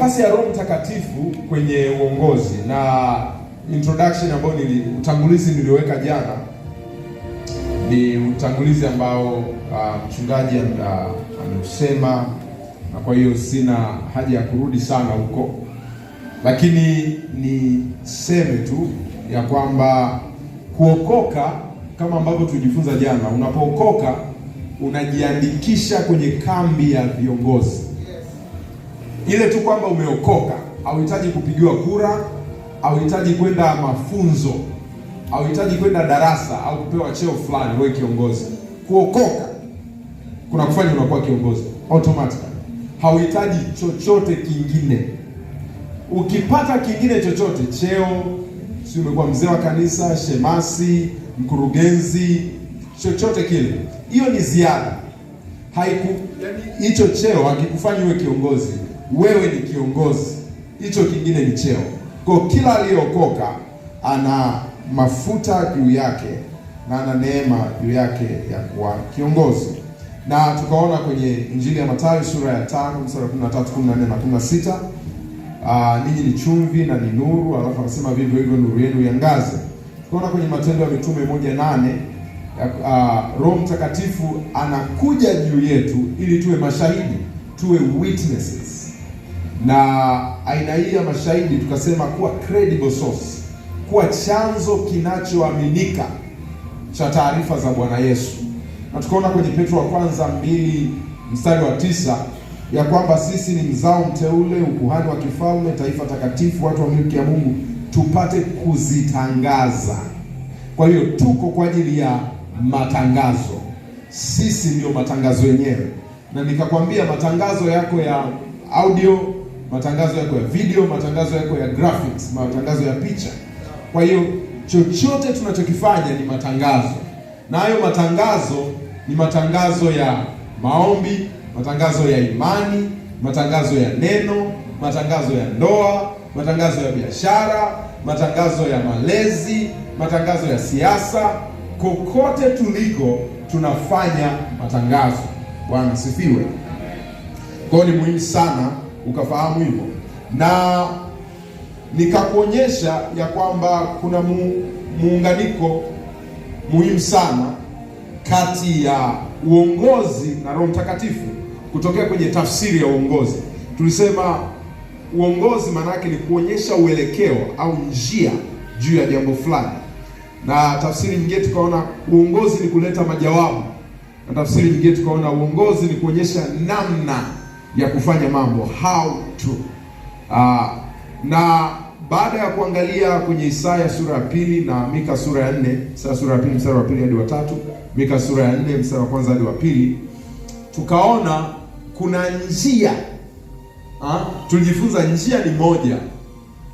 nafasi ya Roho Mtakatifu kwenye uongozi na introduction ambayo utangulizi nilioweka jana ni utangulizi ambao mchungaji ameusema, na kwa hiyo sina haja ya kurudi sana huko, lakini niseme tu ya kwamba kuokoka kama ambavyo tulijifunza jana, unapookoka unajiandikisha kwenye kambi ya viongozi. Ile tu kwamba umeokoka, hauhitaji kupigiwa kura, hauhitaji kwenda mafunzo, hauhitaji kwenda darasa au kupewa cheo fulani wewe kiongozi. Kuokoka kuna kufanya unakuwa kiongozi automatically. Hauhitaji chochote kingine. Ukipata kingine chochote, cheo, si umekuwa mzee wa kanisa, shemasi, mkurugenzi, chochote kile, hiyo ni ziada. Yani hicho cheo hakikufanyi wewe kiongozi. Wewe ni kiongozi, hicho kingine ni cheo. Kwa kila aliyeokoka ana mafuta juu yake na ana neema juu yake ya kuwa kiongozi. Na tukaona kwenye Injili ya Mathayo sura ya 5 mstari 13, 14 na 16, ninyi ni chumvi na ni nuru, alafu anasema vivyo hivyo nuru yenu iangaze. Tukaona kwenye Matendo ya Mitume 1:8, Roho Mtakatifu anakuja juu yetu ili tuwe mashahidi, tuwe witnesses. Na aina hii ya mashahidi tukasema kuwa credible source, kuwa chanzo kinachoaminika cha taarifa za Bwana Yesu. Na tukaona kwenye Petro wa kwanza 2 mstari wa 9 ya kwamba sisi ni mzao mteule, ukuhani wa kifalme, taifa takatifu, watu wa milki ya Mungu, tupate kuzitangaza. Kwa hiyo tuko kwa ajili ya matangazo. Sisi ndio matangazo yenyewe. Na nikakwambia matangazo yako ya audio, matangazo yako ya video, matangazo yako ya graphics, matangazo ya picha. Kwa hiyo chochote tunachokifanya ni matangazo. Na hayo matangazo ni matangazo ya maombi, matangazo ya imani, matangazo ya neno, matangazo ya ndoa, matangazo ya biashara, matangazo ya malezi, matangazo ya siasa. Kokote tuliko tunafanya matangazo. Bwana sifiwe. Kwa hiyo ni muhimu sana ukafahamu hivyo. Na nikakuonyesha ya kwamba kuna muunganiko muhimu sana kati ya uongozi na Roho Mtakatifu kutokea kwenye tafsiri ya uongozi. Tulisema uongozi maana yake ni kuonyesha uelekeo au njia juu ya jambo fulani. Na tafsiri nyingine tukaona uongozi ni kuleta majawabu. Na tafsiri nyingine tukaona uongozi ni kuonyesha namna ya kufanya mambo, how to. Na baada ya kuangalia kwenye Isaya sura ya 2 na Mika sura ya 4, Isaya sura ya 2 mstari wa 2 hadi wa 3, Mika sura ya 4 mstari wa 1 hadi wa 2, tukaona kuna njia. Tulijifunza njia ni moja.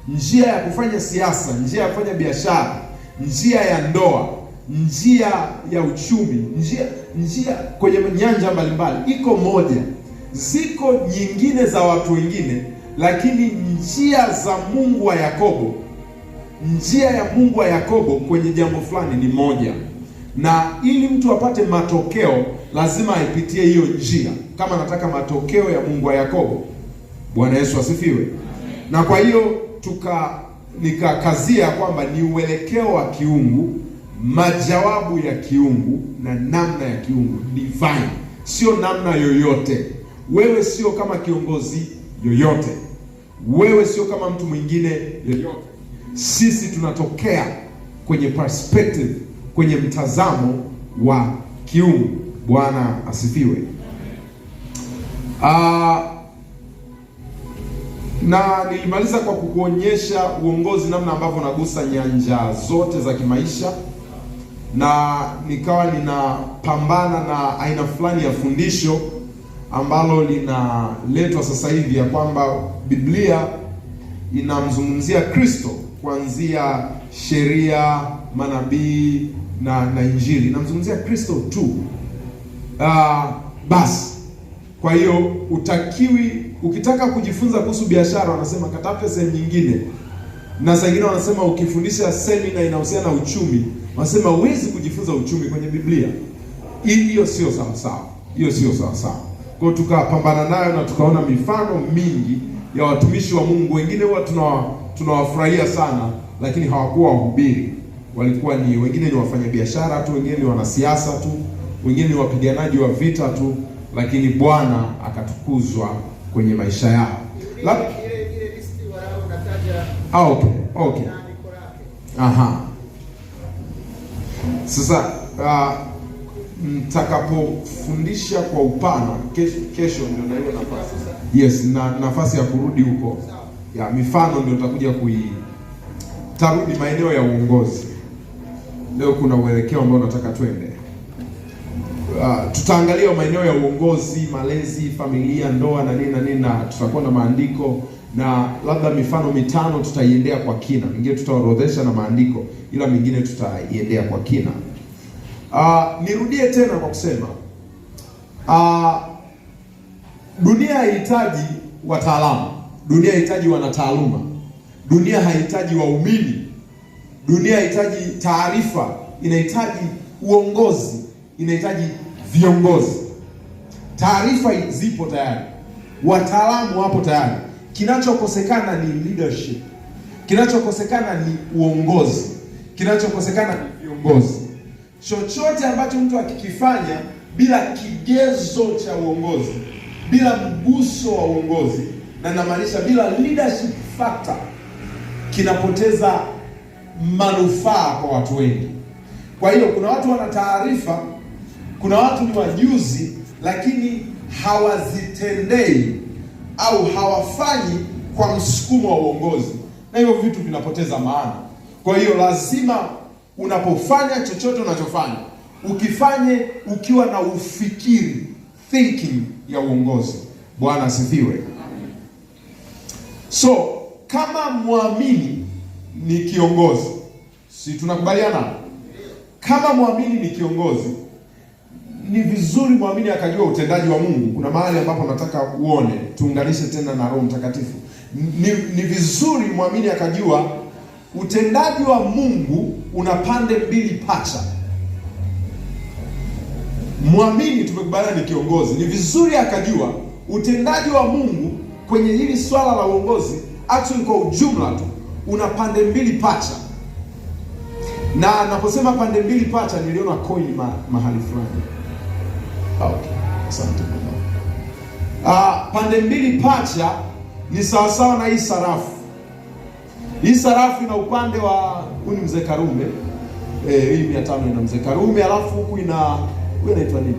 Njia ya kufanya siasa, njia ya kufanya biashara, njia ya ndoa, njia ya uchumi, njia kwenye nyanja mbalimbali iko moja. Ziko nyingine za watu wengine, lakini njia za Mungu wa Yakobo, njia ya Mungu wa Yakobo kwenye jambo fulani ni moja. Na ili mtu apate matokeo lazima aipitie hiyo njia, kama anataka matokeo ya Mungu wa Yakobo. Bwana Yesu asifiwe. Na kwa hiyo nikakazia kwamba ni uelekeo wa kiungu, majawabu ya kiungu na namna ya kiungu, divine. Sio namna yoyote. Wewe sio kama kiongozi yoyote. Wewe sio kama mtu mwingine yoyote. Sisi tunatokea kwenye perspective, kwenye mtazamo wa kiungu. Bwana asifiwe. Na nilimaliza kwa kukuonyesha uongozi namna ambavyo unagusa nyanja zote za kimaisha, na nikawa ninapambana na aina fulani ya fundisho ambalo linaletwa sasa hivi ya kwamba Biblia inamzungumzia Kristo kuanzia sheria, manabii na Injili. Inamzungumzia Kristo tu. Basi kwa hiyo ukitaka kujifunza kuhusu biashara wanasema katafute sehemu nyingine. Na saa nyingine wanasema ukifundisha semina inahusiana na uchumi, wanasema huwezi kujifunza uchumi kwenye Biblia. Hiyo sio sawa sawa. Hiyo sio sawa sawa. Kwa hiyo tukapambana nayo na tukaona mifano mingi ya watumishi wa Mungu. Wengine huwa tunawafurahia sana, lakini hawakuwa wahubiri. Walikuwa wengine ni wafanyabiashara tu, wengine ni wanasiasa tu, wengine ni wapiganaji wa vita tu, lakini Bwana akatukuzwa kwenye maisha yao. Okay. Aha. Sasa mtakapofundisha kwa upana kesho ndio na hiyo nafasi. Yes, na nafasi ya kurudi huko. Ya mifano ndio tutakuja tarudi maeneo ya uongozi. Leo kuna uelekeo ambao nataka twende. Tutaangalia maeneo ya uongozi, malezi, familia, ndoa na nini na tutakuwa na maandiko na labda mifano mitano tutaiendea kwa kina. Mingine tutaorodhesha na maandiko, ila mingine tutaiendea kwa kina. Nirudie tena kwa kusema dunia haihitaji wataalamu, dunia haihitaji wanataaluma, dunia haihitaji waumini, dunia haihitaji taarifa, inahitaji uongozi, inahitaji viongozi. Taarifa zipo tayari, wataalamu wapo tayari. Kinachokosekana ni leadership, kinachokosekana ni uongozi, kinachokosekana ni viongozi. Chochote ambacho mtu akikifanya bila kigezo cha uongozi, bila mguso wa uongozi, na namaanisha bila leadership factor, kinapoteza manufaa kwa watu wengi. Kwa hiyo kuna watu wana taarifa, kuna watu ni wajuzi, lakini hawazitendei au hawafanyi kwa msukumo wa uongozi, na hivyo vitu vinapoteza maana. Kwa hiyo lazima unapofanya chochote unachofanya, ukifanye ukiwa na ufikiri, thinking ya uongozi. Bwana asifiwe. So kama muamini ni kiongozi, si tunakubaliana? Kama muamini ni kiongozi, ni vizuri muamini akajua utendaji wa Mungu. Kuna mahali ambapo nataka uone, tuunganishe tena na Roho Mtakatifu. Ni vizuri muamini akajua utendaji wa Mungu una pande mbili pacha. Muamini tumekubaliana ni kiongozi, ni vizuri akajua utendaji wa Mungu kwenye hili swala la uongozi, actually kwa ujumla tu, una pande mbili pacha. Na naposema pande mbili pacha, niliona coin mahali fulani. Okay, asante. Pande mbili pacha ni sawasawa na hii sarafu. Hii sarafu ina upande wa huyu Mzee Karume. Hii 500 ina Mzee Karume, alafu huku huyu anaitwa nini?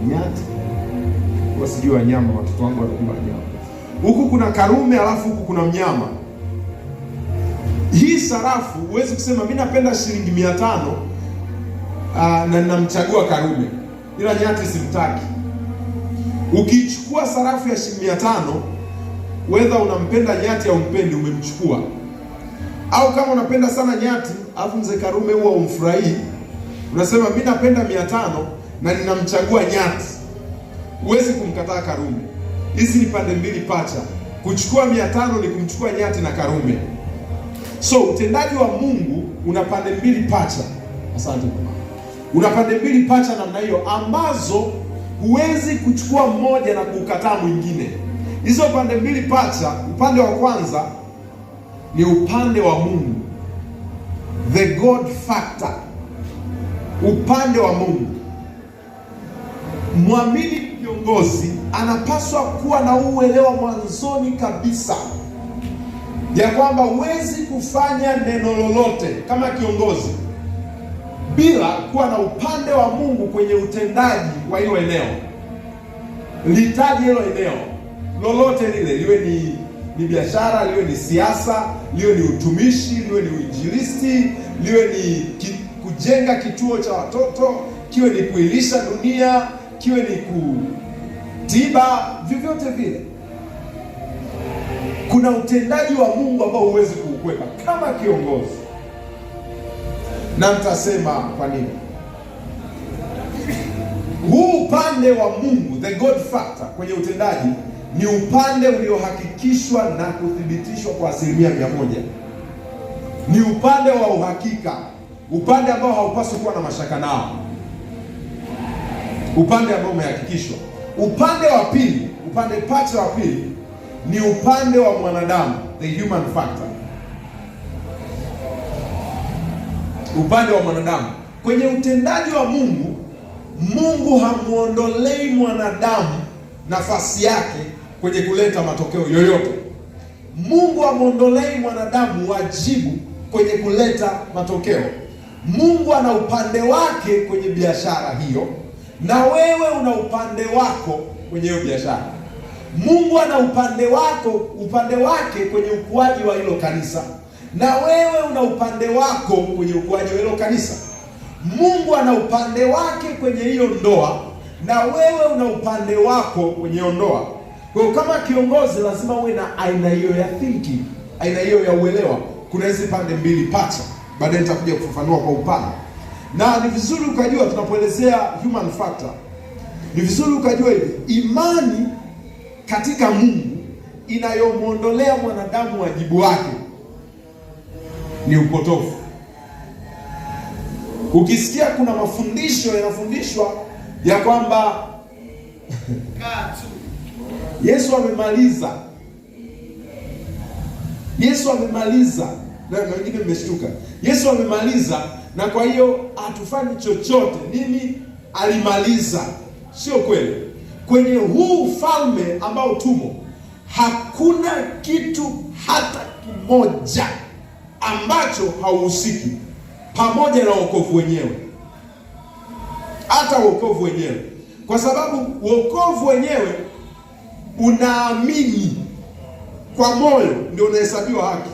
Nyati. Wasijui wanyama, watoto wangu wanajua wanyama. Huku kuna Karume, alafu huku kuna mnyama. Hii sarafu huwezi kusema mimi napenda shilingi 500 na ninamchagua Karume, ila nyati simtaki. Ukichukua sarafu ya shilingi 500, whether unampenda nyati au umpendi, umemchukua. Au kama unapenda sana nyati, alafu Mzee Karume huwa umfurahii, unasema mimi napenda 500 na ninamchagua nyati, huwezi kumkataa Karume. Hizi ni pande mbili pacha. Kuchukua 500 ni kumchukua nyati na Karume. So utendaji wa Mungu una pande mbili pacha. Asante kwa mama. Una pande mbili pacha namna hiyo, ambazo huwezi kuchukua mmoja na kukataa mwingine. Hizo pande mbili pacha, upande wa kwanza ni upande wa Mungu, the God factor, upande wa Mungu. Muamini kiongozi anapaswa kuwa na uelewa mwanzoni kabisa ya kwamba huwezi kufanya neno lolote kama kiongozi bila kuwa na upande wa Mungu kwenye utendaji wa hilo eneo. Litaji hilo eneo lolote lile, liwe ni biashara, liwe ni siasa, liwe ni utumishi, liwe ni uinjilisti, liwe ni kujenga kituo cha watoto, kiwe ni kuilisha dunia, kiwe ni kutiba, vyovyote vile. Kuna utendaji wa Mungu ambao huwezi kuukwepa kama kiongozi. Na mtasema kwa nini? Huu upande wa Mungu, the God factor, kwenye utendaji ni upande uliohakikishwa na kuthibitishwa kwa 100%. Ni upande wa uhakika, upande ambao haupaswi kuwa na mashaka nao, upande ambao umehakikishwa. Upande wa pili, upande pacha wa pili ni upande wa mwanadamu, the human factor. Upande wa mwanadamu. Kwenye utendaji wa Mungu, Mungu hamuondolei mwanadamu nafasi yake kwenye kuleta matokeo yoyote. Mungu hamuondolei mwanadamu wajibu kwenye kuleta matokeo. Mungu ana upande wake kwenye biashara hiyo, na wewe una upande wako kwenye hiyo biashara. Mungu ana upande wake kwenye ukuaji wa hilo kanisa, na wewe una upande wako kwenye ukuaji wa hilo kanisa. Mungu ana upande wake kwenye hiyo ndoa, na wewe una upande wako kwenye hiyo ndoa. Kwa hiyo kama kiongozi lazima uwe na aina hiyo ya thinking, aina hiyo ya uelewa. Kuna hizi pande mbili pacha, baadaye nitakuja kufafanua kwa upana. Na ni vizuri ukajua, tunapoelezea human factor, ni vizuri ukajua hivi, imani katika Mungu inayomwondolea mwanadamu wajibu wake ni upotofu. Ukisikia kuna mafundisho yanafundishwa ya kwamba Yesu amemaliza, na wengine mmeshtuka, Yesu amemaliza na kwa hiyo hatufanyi chochote, nini alimaliza? Sio kweli. Kwenye huu ufalme ambao tumo, hakuna kitu hata kimoja ambacho hauhusiki pamoja na wokovu wenyewe. Hata wokovu wenyewe, kwa sababu wokovu wenyewe unaamini kwa moyo ndio unahesabiwa haki.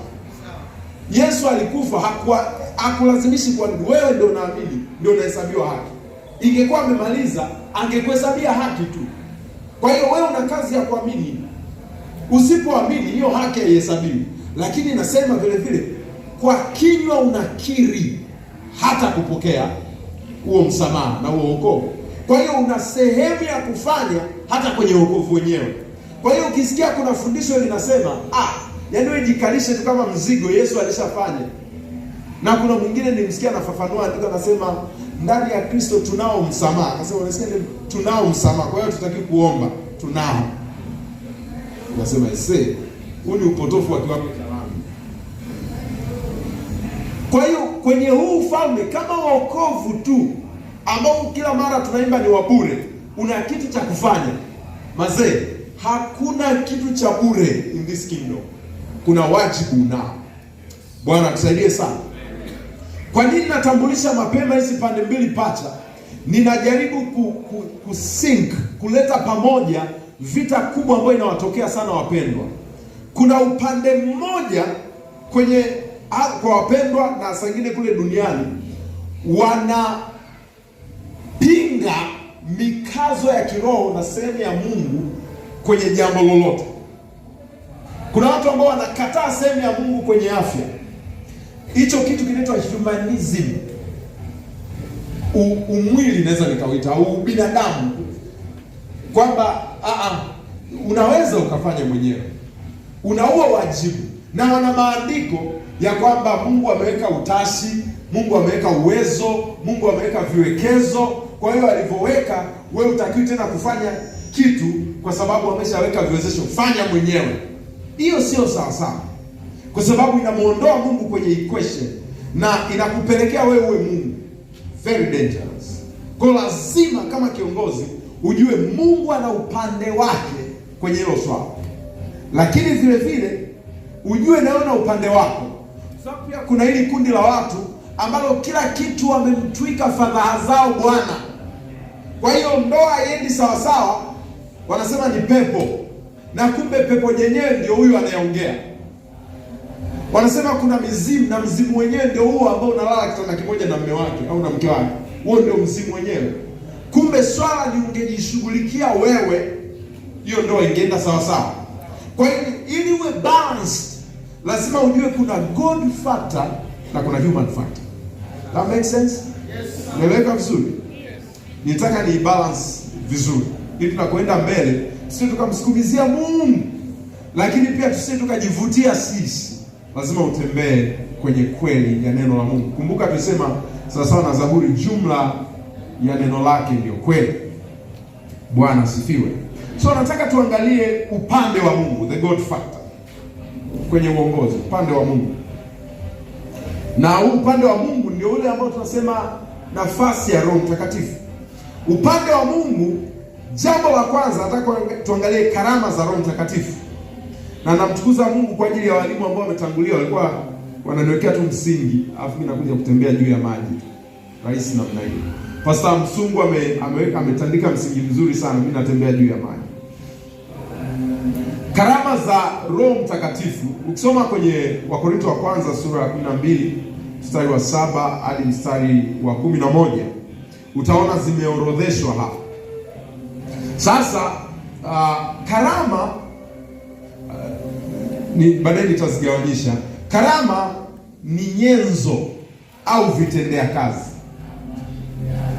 Yesu alikufa, hakulazimishi kwa nini, wewe ndio unaamini ndio unahesabiwa haki. Ingekuwa amemaliza angekuhesabia haki tu. Kwa hiyo wewe una kazi ya kuamini. Usipoamini hiyo haki haihesabiwi. Lakini nasema vile vile, kwa kinywa unakiri hata kupokea huo msamaha na huo wokovu. Kwa hiyo una sehemu ya kufanya hata kwenye wokovu wenyewe. Kwa hiyo ukisikia kuna fundisho linasema yaani wewe jikalishe tu kama mzigo, Yesu alishafanya. Na kuna mwingine nimsikia anafafanua, andiko anasema ndani ya Kristo tunao msamaha. Akasema unasikia tunao msamaha, kwa hiyo tutaki kuomba, tunao. Unasema huu ni upotofu wa kiwango cha lami. Kwa hiyo kwenye huu ufalme, kama wokovu tu ambao kila mara tunaimba ni wa bure, una kitu cha kufanya. Mazee, hakuna kitu cha bure in this kingdom. Kuna wajibu unao. Bwana tusaidie sana. Kwa nini natambulisha mapema hizi pande mbili pacha? Ninajaribu kusync, kuleta pamoja vita kubwa ambayo inawatokea sana wapendwa. Kuna upande mmoja kwa wapendwa na sangine kule duniani wanapinga mikazo ya kiroho na sehemu ya Mungu kwenye jambo lolote. Kuna watu ambao wanakataa sehemu ya Mungu kwenye afya. Hicho kitu kinaitwa humanism. Umwili naweza nikauita, au binadamu. Kwamba unaweza ukafanya mwenyewe. Unaua wajibu. Na wana maandiko ya kwamba Mungu ameweka utashi, Mungu ameweka uwezo, Mungu ameweka viwekezo. Kwa hiyo alivyoweka, wewe utakiwi tena kufanya kitu kwa sababu ameshaweka viwezesho, fanya mwenyewe. Hiyo sio sawa sawa. Kwa sababu inamuondoa Mungu kwenye equation na inakupelekea wewe uwe Mungu. Very dangerous. Kwa lazima kama kiongozi ujue Mungu ana upande wake kwenye hilo swala. Lakini vile vile ujue naona upande wako. Sababu pia kuna hili kundi la watu ambalo kila kitu wamemtwika fadhaa zao Bwana. Kwa hiyo ndoa haiendi sawa sawa, wanasema ni pepo. Na kumbe pepo yenyewe ndio huyu anayeongea. Wanasema kuna mizimu, na mzimu wenyewe ndio huo ambao unalala kitanda kimoja na mume wake au na mke wake. Huo ndio mzimu wenyewe. Kumbe swala ni ungejishughulikia wewe, hiyo ndoa ingeenda sawa sawa. Kwa hiyo ili uwe balanced, lazima ujue kuna God factor na kuna human factor. That makes sense? Yes. Naeleweka vizuri? Yes. Nitaka ni balance vizuri. Ili tunakoenda mbele, sisi tukamsukumizia Mungu, lakini pia tusije tukajivutia sisi. Lazima utembee kwenye kweli ya neno la Mungu. Kumbuka tusema sawa na Zaburi, jumla ya neno lake ndio kweli. Bwana sifiwe. So nataka tuangalie upande wa Mungu, the God factor, kwenye uongozi, upande wa Mungu. Na huu upande wa Mungu ndio ule ambao tunasema nafasi ya Roho Mtakatifu. Upande wa Mungu, jambo la kwanza nataka tuangalie karama za Roho Mtakatifu. Na namtukuza Mungu kwa ajili ya walimu ambao wametangulia, walikuwa wananiwekea tu msingi, alafu mimi nakuja kutembea juu ya maji. Rahisi namna hiyo. Pastor Msungu ametandika msingi mzuri sana, mimi natembea juu ya maji. Karama za Roho Mtakatifu, ukisoma kwenye Wakorintho wa kwanza sura ya 12 mstari wa 7 hadi mstari wa 11, utaona zimeorodheshwa hapa. Sasa karama ni baadaye nitazigawanyisha. Karama ni nyenzo au vitendea kazi.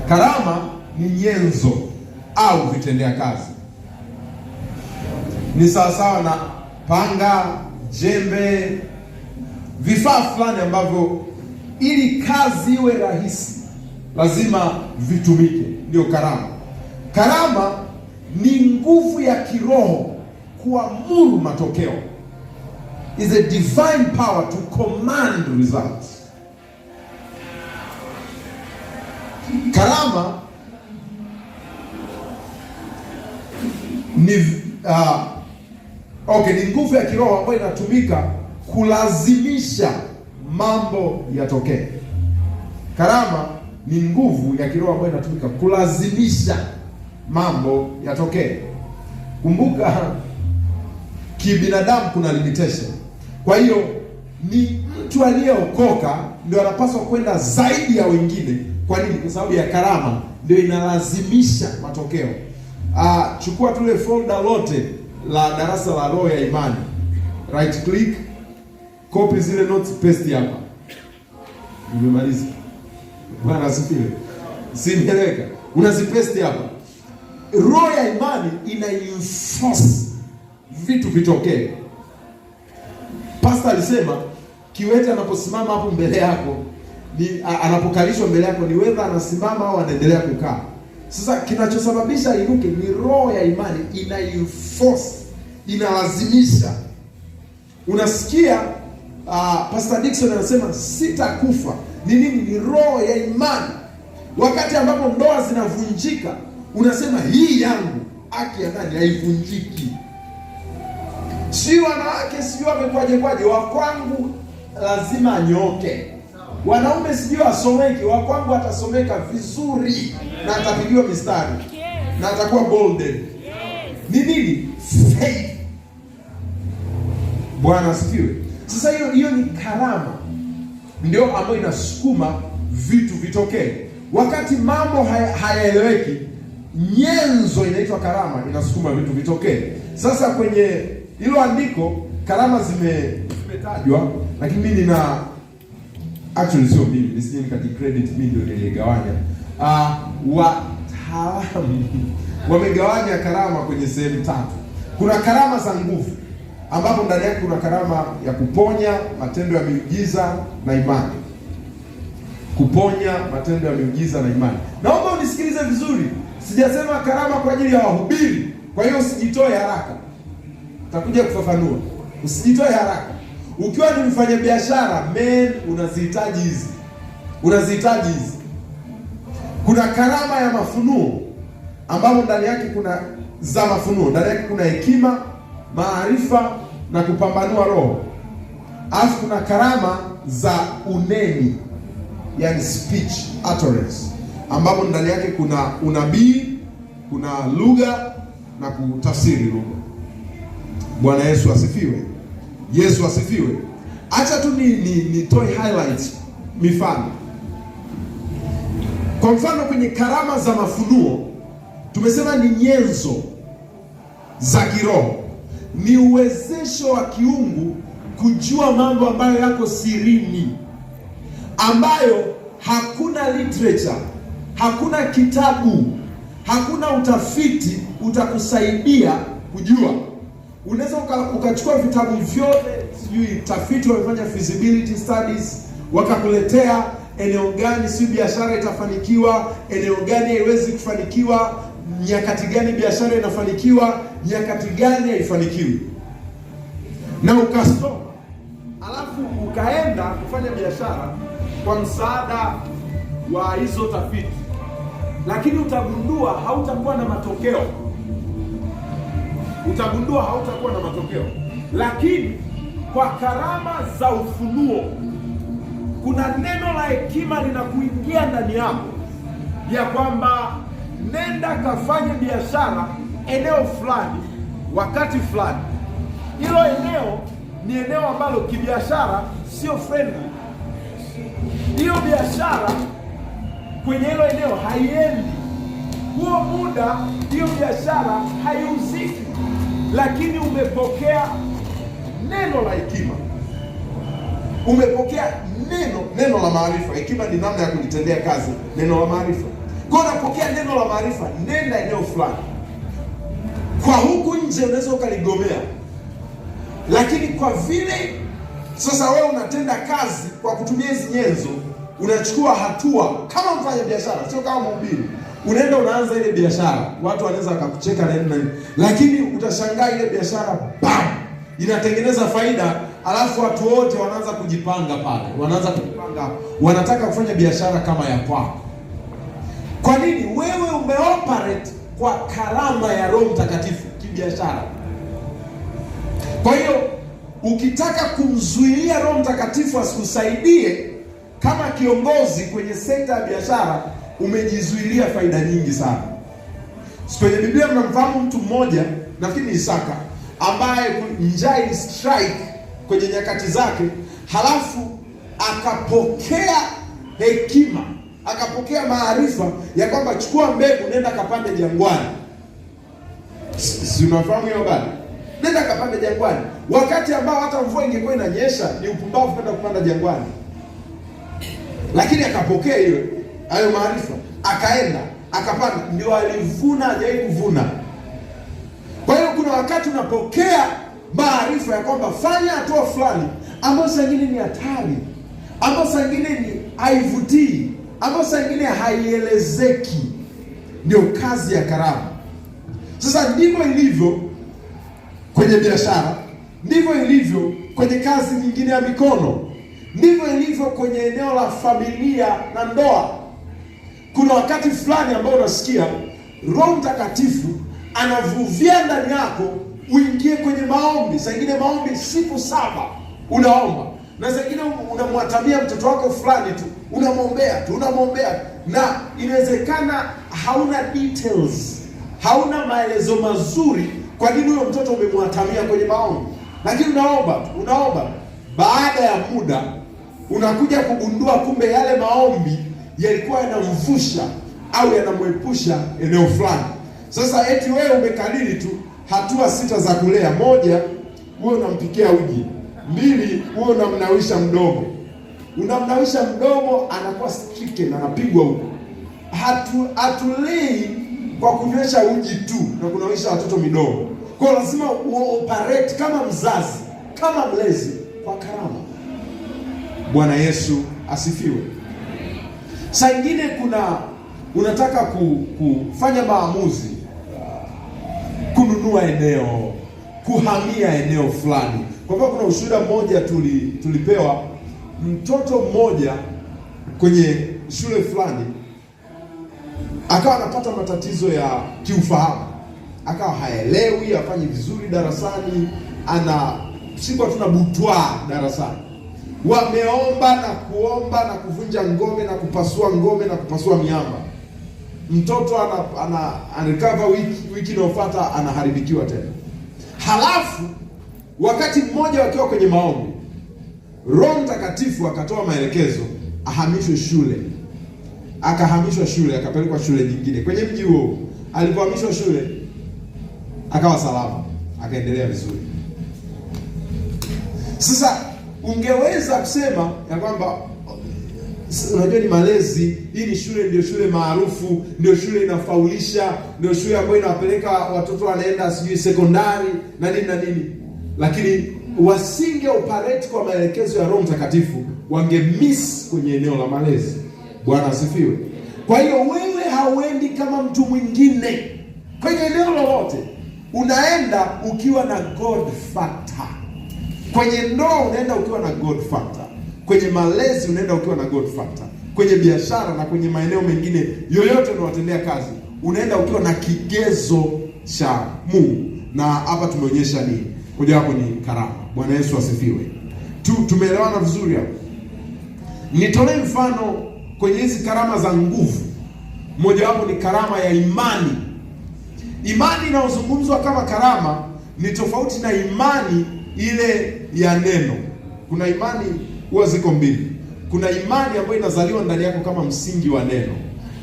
Karama ni nyenzo au vitendea kazi. Ni sawasawa na panga, jembe, vifaa fulani ambavyo ili kazi iwe rahisi lazima vitumike, ndio karama. Karama ni nguvu ya kiroho kuamuru matokeo. Is a divine power to command results. Karama ni ni nguvu ya kiroho ambayo inatumika kulazimisha mambo yatokee. Karama ni nguvu ya kiroho ambayo inatumika kulazimisha mambo yatokee. Kumbuka, kibinadamu kuna limitation. Kwa hiyo ni mtu aliyeokoka ndio anapaswa kwenda zaidi ya wengine. Kwa nini? Kwa sababu ya karama ndio inalazimisha matokeo. Chukua tule folder lote la darasa la roho ya imani. Right click, copy zile notes, paste hapa. Nimemaliza. Bwana asifiwe. Simeleka. Unazipaste hapa. Roho ya imani ina enforce vitu vitokee. Pastor alisema kiwete anaposimama hapo mbele yako, anapokalishwa mbele yako, ni whether anasimama au anaendelea kukaa. Sasa kinachosababisha inuke ni roho ya imani, ina enforce, inalazimisha. Unasikia Pastor Dickson anasema sitakufa. Ni nini? Ni roho ya imani. Wakati ambapo ndoa zinavunjika, unasema hii yangu, haki ya ndani haivunjiki. Si wanawake sijui wamekwaje, wa kwangu lazima anyoke. Wanaume sijui asomeki, wa kwangu atasomeka vizuri na atapigiwa mistari na atakuwa bolded. Ni nini? Faith. Bwana asifiwe. Sasa hiyo ni karama, ndio ambayo inasukuma vitu vitokee. Wakati mambo hayaeleweki, nyenzo inaitwa karama inasukuma vitu vitokee. Sasa kwenye hilo andiko karama zimetajwa, lakini mimi actually sio mimi, nisije nikadicredit mimi ndio niligawanya. Wataalamu wamegawanya karama kwenye sehemu tatu. Kuna karama za nguvu, ambapo ndani yake kuna karama ya kuponya, matendo ya miujiza na imani. Kuponya, matendo ya miujiza na imani. Naomba unisikilize vizuri. Sijasema karama kwa ajili ya wahubiri. Kwa hiyo usijitoe haraka. Takuja kufafanua. Usijitoe haraka. Ukiwa ni mfanyabiashara, unazihitaji hizi. Kuna karama ya mafunuo, ambapo ndani yake kuna za mafunuo. Ndani yake kuna hekima, maarifa na kupambanua roho. Alafu kuna karama za uneni, yani speech utterance, ambapo ndani yake kuna unabii, kuna lugha na kutafsiri lugha. Bwana Yesu asifiwe. Yesu asifiwe. Acha tu nitoe highlights, mifano. Kwa mfano kwenye karama za mafunuo, tumesema ni nyenzo za kiroho. Ni uwezesho wa kiungu kujua mambo ambayo yako sirini, ambayo hakuna literature, hakuna kitabu, hakuna utafiti utakusaidia kujua. Unaweza ukachukua vitabu vyote, sijui tafiti wamefanya feasibility studies, wakakuletea eneo gani si biashara itafanikiwa, eneo gani haiwezi kufanikiwa, nyakati gani biashara inafanikiwa, nyakati gani haifanikiwi, na ukasoma alafu ukaenda kufanya biashara kwa msaada wa hizo tafiti, lakini utagundua hautakuwa na matokeo. Lakini kwa karama za ufunuo, kuna neno la hekima linakuingia ndani yako ya kwamba nenda kafanye biashara eneo fulani wakati fulani. Hilo eneo ni eneo ambalo kibiashara sio friendly. Hiyo biashara kwenye hilo eneo haiendi, huo muda hiyo biashara haiuziki, lakini umepokea neno la hekima, umepokea neno la maarifa. Hekima ni namna ya kulitendea kazi neno la maarifa. Kwa hiyo unapokea neno la maarifa, nenda eneo fulani. Kwa huku nje unaweza ukaligomea, lakini kwa vile sasa wewe unatenda kazi kwa kutumia hizi nyenzo, unachukua hatua kama mfanya biashara, sio kama mhubiri. Unaenda unaanza ile biashara, watu wanaweza wakakucheka na nini, lakini utashangaa ile biashara bam, inatengeneza faida, alafu watu wote wanaanza kujipanga pale, wanataka kufanya biashara kama ya kwako. Kwa nini? Wewe umeoperate kwa karama ya Roho Mtakatifu kibiashara. Kwa hiyo ukitaka kumzuilia Roho Mtakatifu asikusaidie kama kiongozi kwenye sekta ya biashara, umejizuilia faida nyingi sana. Kwenye Biblia mnamfahamu mtu mmoja, nafikiri ni Isaka, ambaye njaa ilistrike kwenye nyakati zake, halafu akapokea hekima, akapokea maarifa ya kwamba chukua mbegu, nenda kapande jangwani. Si unafahamu hiyo habari? Nenda kapande jangwani, wakati ambao hata mvua ingekuwa inanyesha ni upumbavu kwenda kupanda jangwani. Lakini akapokea hayo maarifa, akaenda akapanda, ndio alivuna, hajawahi kuvuna. Kwa hiyo kuna wakati unapokea maarifa ya kwamba fanya hatua fulani ambayo saa nyingine ni hatari, ambayo saa nyingine ni haivutii, ambayo saa nyingine haielezeki. Ndio kazi ya karama. Sasa ndivyo ilivyo kwenye biashara, ndivyo ilivyo kwenye kazi nyingine ya mikono, ndivyo ilivyo kwenye eneo la familia na ndoa. Kuna wakati fulani ambao unasikia Roho Mtakatifu anavuvia ndani yako uingie kwenye maombi. Saa nyingine maombi siku 7 unaomba, na saa nyingine unamwatamia mtoto wako fulani tu, unamwombea, na inawezekana hauna details, hauna maelezo mazuri kwa nini huyo mtoto umemwatamia kwenye maombi, lakini unaomba. Baada ya muda unakuja kugundua kumbe yale maombi yalikuwa yanamvusha au yanamwepusha eneo fulani. Sasa eti wewe umekalili tu hatua 6 za kulea: 1, wewe unampikia uji; 2, wewe unamnawisha mdomo. Unamnawisha mdomo, anakuwa stricken, anapigwa huko. Hatulei kwa kunywesha uji tu na kunawisha watoto midomo. Kwa hiyo lazima uoperate kama mzazi, kama mlezi kwa karama. Bwana Yesu asifiwe. Saa nyingine unataka kufanya maamuzi, kununua eneo, kuhamia eneo fulani. Kwa hivyo kuna ushuhuda mmoja tulipewa, mtoto mmoja kwenye shule fulani akawa anapata matatizo ya kiufahamu, akawa haelewi, hafanyi vizuri darasani, siku tuna butwa darasani. Wameomba na kuomba na kuvunja ngome na kupasua ngome na kupasua miamba. Mtoto ana recover, wiki inayofuata anaharibikiwa tena. Halafu wakati mmoja wakiwa kwenye maombi, Roho Mtakatifu akatoa maelekezo ahamishwe shule. Akahamishwa shule, akapelekwa shule nyingine kwenye mji huo. Alipohamishwa shule akawa salama, akaendelea vizuri. Sasa ungeweza kusema ya kwamba unajua ni malezi, hii ni shule, ndio shule maarufu, ndio shule inafaulisha, ndio shule ambayo inawapeleka watoto wanaenda sijui sekondari na nini. Lakini wasinge operate kwa maelekezo ya Roho Mtakatifu, wangemiss kwenye eneo la malezi. Bwana asifiwe. Kwa hiyo wewe hauendi kama mtu mwingine kwenye eneo lolote. unaenda ukiwa na God factor. Kwenye ndoa unaenda ukiwa na God factor. Kwenye malezi unaenda ukiwa na God factor. Kwenye biashara na kwenye maeneo mengine yoyote unawatendea kazi, unaenda ukiwa na kigezo cha Mungu. Na hapa tumeonyesha ni moja wapo ni karama. Bwana Yesu asifiwe. Tumeelewana vizuri hapo. Nitolee mfano kwenye hizi karama za nguvu. Moja wapo ni karama ya imani. Imani inayozungumzwa kama karama ni tofauti na imani ile ya neno. Kuna imani huwa ziko mbili. Kuna imani ambayo inazaliwa ndani yako kama msingi wa neno.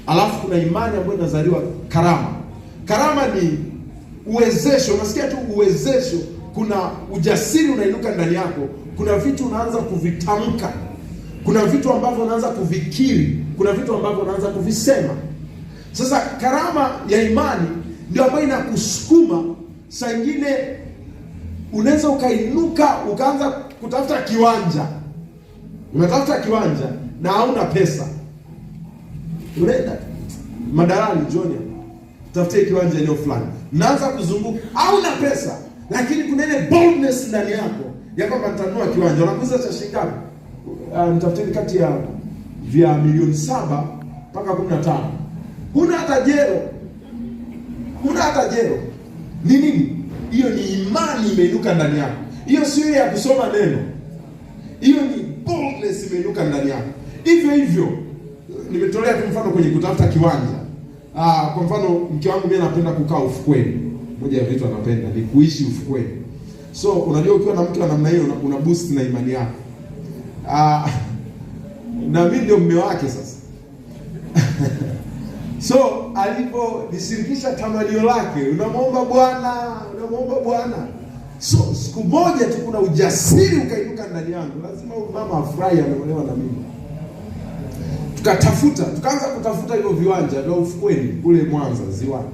Alafu kuna imani ambayo inazaliwa karama. Karama ni uwezesho, unasikia tu uwezesho, kuna ujasiri unainuka ndani yako, kuna vitu unaanza kuvitamka, kuna vitu ambavyo unaanza kuvikiri, kuna vitu ambavyo unaanza kuvisema. Sasa karama ya imani ndio ambayo inakusukuma. Saa nyingine unaweza ukainuka ukaanza kutafuta kiwanja. Unatafuta kiwanja na hauna pesa. Unaenda madalali John, tafutie kiwanja eneo fulani. Unaanza kuzunguka, hauna pesa, lakini kuna ile boldness ndani yako ya kwamba nitanunua kiwanja. Unakuza cha shilingi ngapi? Nitafuteni kati ya vya milioni 7 mpaka 15. Huna hata jero. Huna hata jero. Ni nini? Hiyo ni imani imeinuka ndani yako. Hiyo sio ya kusoma neno. Hiyo ni boldness imeinuka ndani yako. Hivyo hivyo nimetolea tu mfano kwenye kutafuta kiwanja. Kwa mfano mke wangu mimi anapenda kukaa ufukweni. Moja ya vitu anapenda ni kuishi ufukweni. So unajua ukiwa na mke wa namna hiyo una boost na imani yako. Na mimi ndio mume wake sasa. So aliponishirikisha tamanio lake, unamwomba Bwana. So siku moja tu kuna ujasiri ukainuka ndani yangu. Lazima mama afurahi ameolewa na mimi. Tukaanza kutafuta hivyo viwanja vya ufukweni kule Mwanza ziwani.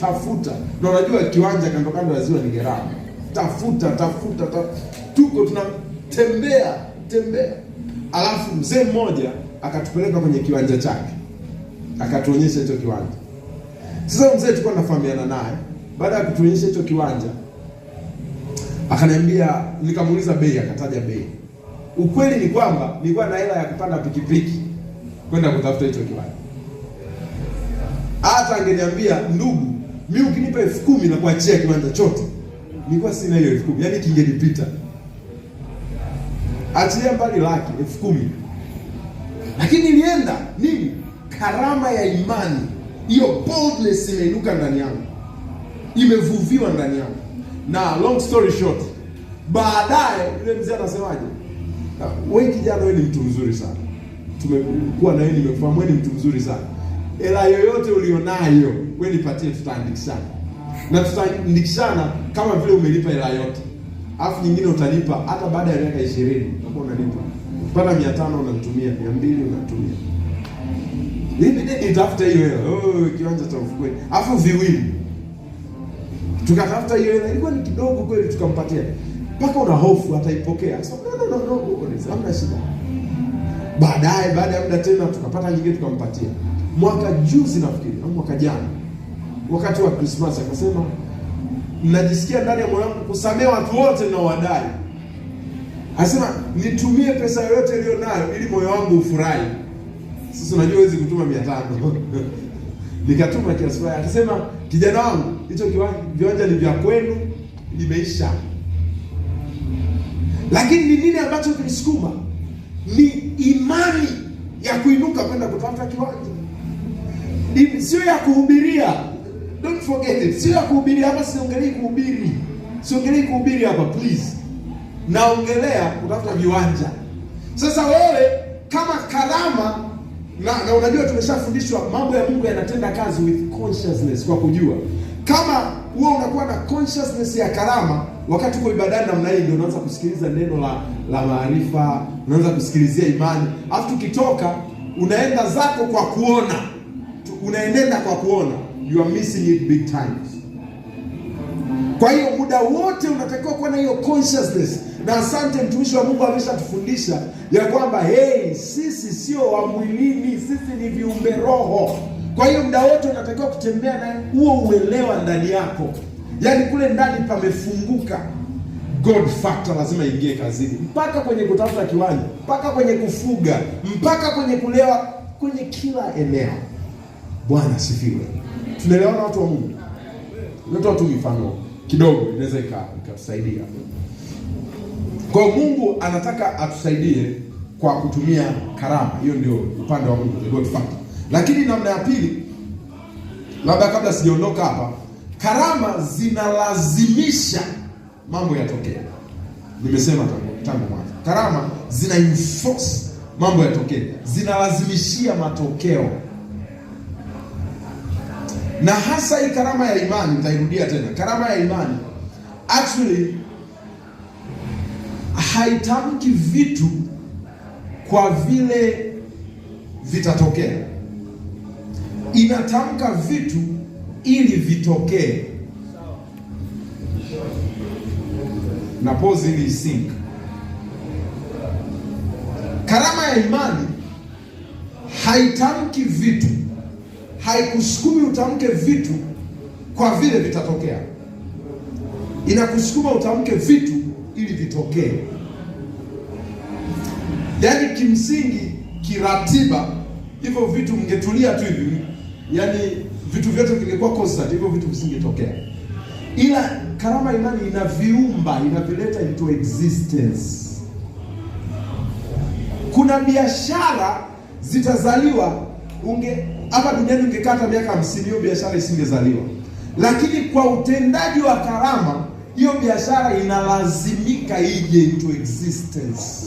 Tafuta. Na unajua kiwanja kando kando ya ziwa ni gharama. Tafuta. Tuko tunatembea. Alafu mzee mmoja akatupeleka kwenye kiwanja chake. Akatuonyesha hicho kiwanja. Sasa mzee tulikuwa tunafahamiana naye. Baada ya kutuonyesha hicho kiwanja, akaniambia, nikamuuliza bei, akataja bei. Ukweli ni kwamba nilikuwa na hela ya kupanda pikipiki kwenda kutafuta hicho kiwanja. Hata angeniambia, ndugu, mimi ukinipa 10,000 na kuachia kiwanja chote, nilikuwa sina hiyo 10,000, yani kingenipita. Achilia mbali laki 10,000. Lakini nilienda nini? Karama ya imani. Hiyo boldness imeinuka ndani yangu. Imevuviwa ndani yangu. Na long story short, baadaye yule mzee anasemaje? Wewe kijana, wewe ni mtu mzuri sana. Tumekuwa na wewe, nimefahamu wewe ni mtu mzuri sana. Hela yoyote ulionayo, wewe nipatie, tutaandikishana. Na tutaandikishana kama vile umelipa hela yote. Alafu nyingine utalipa hata baada ya miaka 20, utakuwa unalipa. Pata 500 unanitumia, 200 unanitumia. Hivi nitafuta hiyo hela. Kiwanja cha ufukweni. Alafu viwili. Tukatafuta hiyo hela, ilikuwa ni kidogo kweli, tukampatia. Mpaka una hofu ataipokea. So no, hamna shida. Baadaye baada ya muda tena tukapata nyingine tukampatia. Mwaka juzi nafikiri, au mwaka jana, wakati wa Christmas akasema, najisikia ndani ya moyo wangu kusamehe watu wote ninaowadai. Anasema nitumie pesa yoyote nilionayo ili moyo wangu ufurahi. Sasa unajua huwezi kutuma 500. Nikatuma kiasi fulani. Akasema, kijana wangu, hicho viwanja ni vya kwenu, limeisha. Lakini ni nini ambacho kilisukuma? Ni imani ya kuinuka kwenda kutafuta kiwanja. Sio ya kuhubiria. Don't forget it. Sio ya kuhubiria hapa, siongelei kuhubiri. Siongelei kuhubiri hapa, please. Naongelea kutafuta viwanja. Sasa wewe kama karama na unajua tumeshafundishwa mambo ya Mungu yanatenda kazi with consciousness, kwa kujua. Kama wewe unakuwa na consciousness ya karama wakati uko ibadani namna hii, ndio unaanza kusikiliza neno la maarifa, unaanza kusikilizia imani. Alafu ukitoka unaenda zako kwa kuona. Unaenenda kwa kuona. You are missing it big time. Kwa hiyo muda wote unatakiwa kuwa na hiyo consciousness. Na asante mtumishi wa Mungu ameshatufundisha ya kwamba sisi sio wa mwilini, sisi ni viumbe roho. Kwa hiyo muda wote unatakiwa kutembea na huo uelewa ndani yako Yaani kule ndani pamefunguka. God factor lazima ingie kazini, mpaka kwenye kutafuta kiwanja, mpaka kwenye kufuga, mpaka kwenye kulewa, kwenye kila eneo. Bwana sifiwe. Tunaelewana watu wa Mungu? Natoa tu mifano kidogo, inaweza ikatusaidia. Kwa Mungu anataka atusaidie kwa kutumia karama. Hiyo ndio upande wa Mungu, the God factor. Lakini namna ya pili, labda kabla sijaondoka hapa, karama zinalazimisha mambo yatokee. Nimesema tangu mwanzo, karama zina enforce mambo yatokee, zinalazimishia matokeo. Na hasa hii karama ya imani, nitairudia tena, karama ya imani actually haitamki vitu kwa vile vitatokea, inatamka vitu ili vitokee. Na pause ili sink. Karama ya imani haitamki vitu, haikusukumi utamke vitu kwa vile vitatokea, inakusukuma utamke vitu ili vitokee. Yaani kimsingi, kiratiba, hivyo vitu mngetulia tu hivi, yaani vitu vyote vingekuwa constant, hivyo vitu visingetokea. Ila karama ya imani inaviumba, inavileta into existence. Kuna biashara zitazaliwa, hapa duniani ungekata miaka 50, hiyo biashara isingezaliwa. Lakini kwa utendaji wa karama, hiyo biashara inalazimika ije into existence.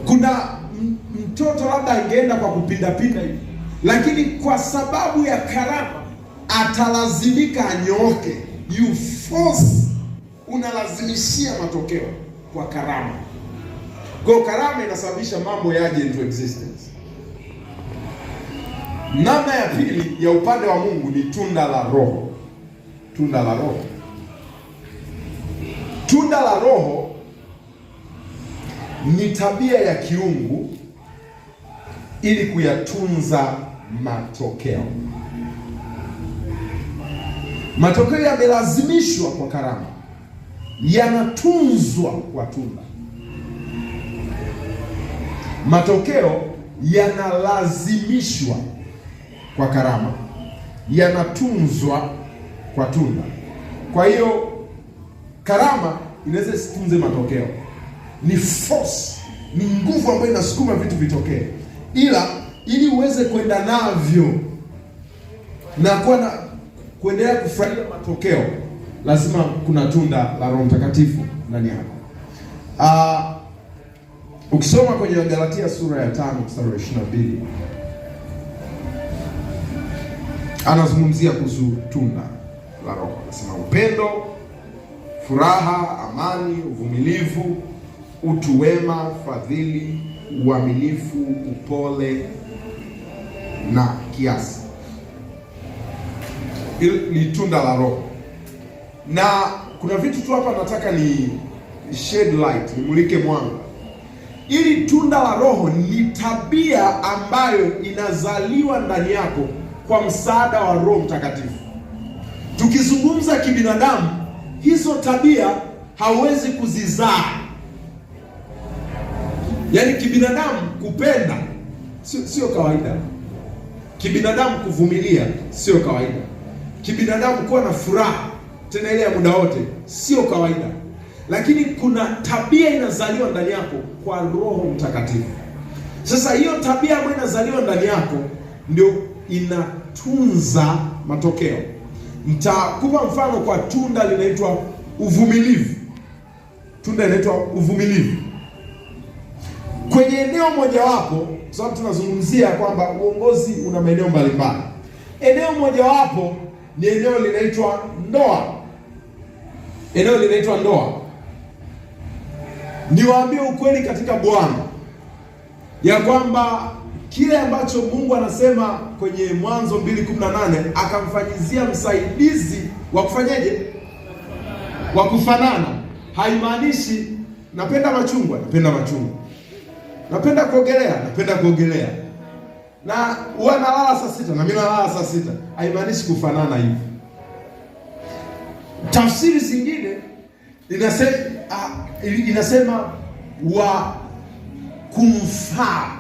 Kuna mtoto labda angeenda kwa kupinda hivi, lakini kwa sababu ya karama atalazimika anyooke. You force, unalazimishia matokeo kwa karama. Kwa karama inasababisha mambo yaje into existence. Namna ya pili ya upande wa Mungu ni tunda la Roho. Tunda la Roho. Tunda la Roho ni tabia ya kiungu ili kuyatunza matokeo. Matokeo yamelazimishwa kwa karama, yanatunzwa kwa tunda. Matokeo yanalazimishwa kwa karama, yanatunzwa kwa tunda. Kwa hiyo karama inaweza isitunze matokeo, ni force, ni nguvu ambayo inasukuma vitu vitokee, ila ili uweze kwenda navyo na kuendelea kufurahia matokeo, lazima kuna tunda la Roho Mtakatifu ndani yako. Ukisoma kwenye Galatia sura ya 5 mstari wa 22, anazungumzia kuhusu tunda la Roho. Anasema upendo, furaha, amani, uvumilivu, utu wema, fadhili, uaminifu, upole na kiasi. Hili ni tunda la Roho. Na kuna vitu tu hapa nataka ni shed light, nimulike mwanga. Ili tunda la Roho ni tabia ambayo inazaliwa ndani yako kwa msaada wa Roho Mtakatifu. Tukizungumza kibinadamu, hizo tabia hauwezi kuzizaa. Yaani kibinadamu kupenda sio kawaida. Kibinadamu kuvumilia sio kawaida. Kibinadamu kuwa na furaha tena ile ya muda wote sio kawaida. Lakini kuna tabia inazaliwa ndani yako kwa Roho Mtakatifu. Sasa hiyo tabia ambayo inazaliwa ndani yako ndio inatunza matokeo. Nitakupa mfano kwa tunda linaitwa uvumilivu. Tunda linaitwa uvumilivu. Kwenye eneo mojawapo, sababu tunazungumzia kwamba uongozi una maeneo mbalimbali. Eneo mojawapo ni eneo linaitwa ndoa. Eneo linaitwa ndoa. Niwaambie ukweli katika Bwana ya kwamba kile ambacho Mungu anasema kwenye Mwanzo 2:18 akamfanyizia msaidizi wa kufanyaje? Wa kufanana. Haimaanishi napenda machungwa, napenda machungwa. Napenda kuogelea, napenda kuogelea. Na huwa nalala saa 6 na mimi nalala saa 6. Haimaanishi kufanana hivi. Tafsiri zingine inasema wa kumfaa,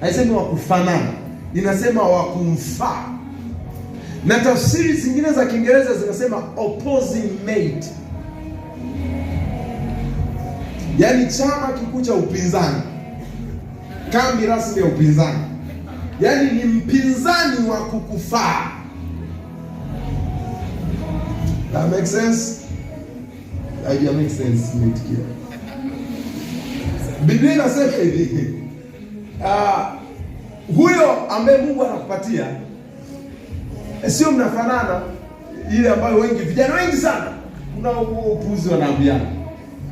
haisemi wa kufanana, inasema wa kumfaa. Na tafsiri zingine za Kiingereza zinasema opposing mate, yaani chama kikuu cha upinzani, kambi rasmi ya upinzani, yaani ni mpinzani wa kukufaa. That makes sense? Idea makes sense, metikia. Biblia inasema hivi, huyo ambaye Mungu anakupatia sio mnafanana, ile ambayo wengi vijana wengi sana kuna upuuzi wanaambiana,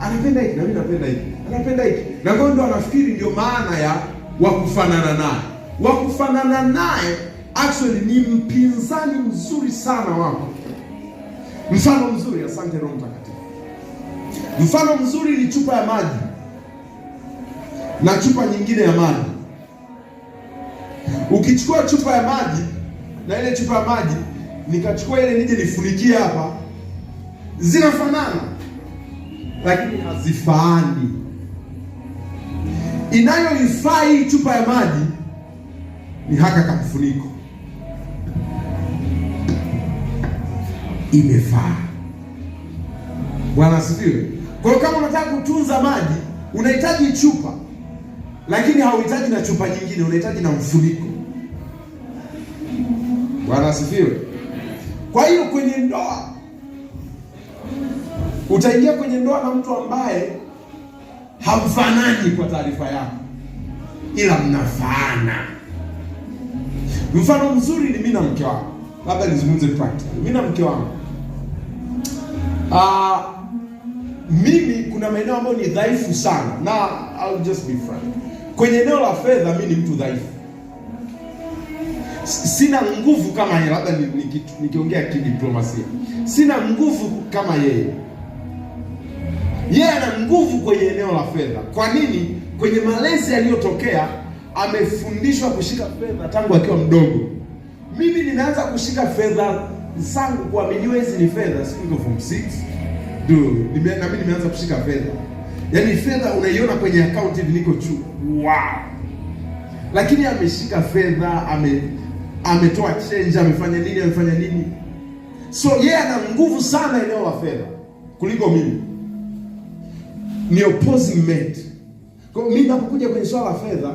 anapenda hiki na mimi napenda hiki, anapenda hiki, na kwa ndio anafikiri ndio maana ya wakufanana naye. Wakufanana naye actually ni mpinzani mzuri sana wako. Mfano mzuri, asante Roho Mtakatifu. Mfano mzuri ni chupa ya maji na chupa nyingine ya maji. Ukichukua chupa ya maji na ile chupa ya maji nikachukua ile nije nifunikie hapa, zinafanana lakini hazifaani. Inayoifaa hii chupa ya maji ni haka kafuniko, imefaa. Bwana asifiwe. Kwa hiyo kama unataka kutunza maji, unahitaji chupa, lakini hauhitaji na chupa nyingine, unahitaji na mfuniko. Bwana asifiwe. Kwa hiyo kwenye ndoa, utaingia kwenye ndoa na mtu ambaye hamfanani kwa taarifa yako, ila mnafaana. Mfano mzuri ni mimi na mke wangu. Labda nizungumze practical. Mimi na mke wangu, mimi kuna maeneo ambayo ni dhaifu sana, na I'll just be frank. Kwenye eneo la fedha mimi ni mtu dhaifu. Sina nguvu kama yeye, labda nikiongea kidiplomasia. Sina nguvu kama yeye. Yeye ana nguvu kwenye eneo la fedha. Kwa nini? Kwenye malezi aliyotokea amefundishwa kushika fedha tangu akiwa mdogo. Mimi ninaanza kushika fedha zangu kuaminiwa hizi ni fedha siku form 6. Na mimi nimeanza kushika fedha. Yaani fedha unaiona kwenye account hivi niko chu. Wow. Lakini ameshika fedha, ametoa change, amefanya nini? So yeye ana nguvu sana eneo la fedha kuliko mimi. Ni opposing mate. Kwa hiyo mimi napokuja kwenye swala la fedha,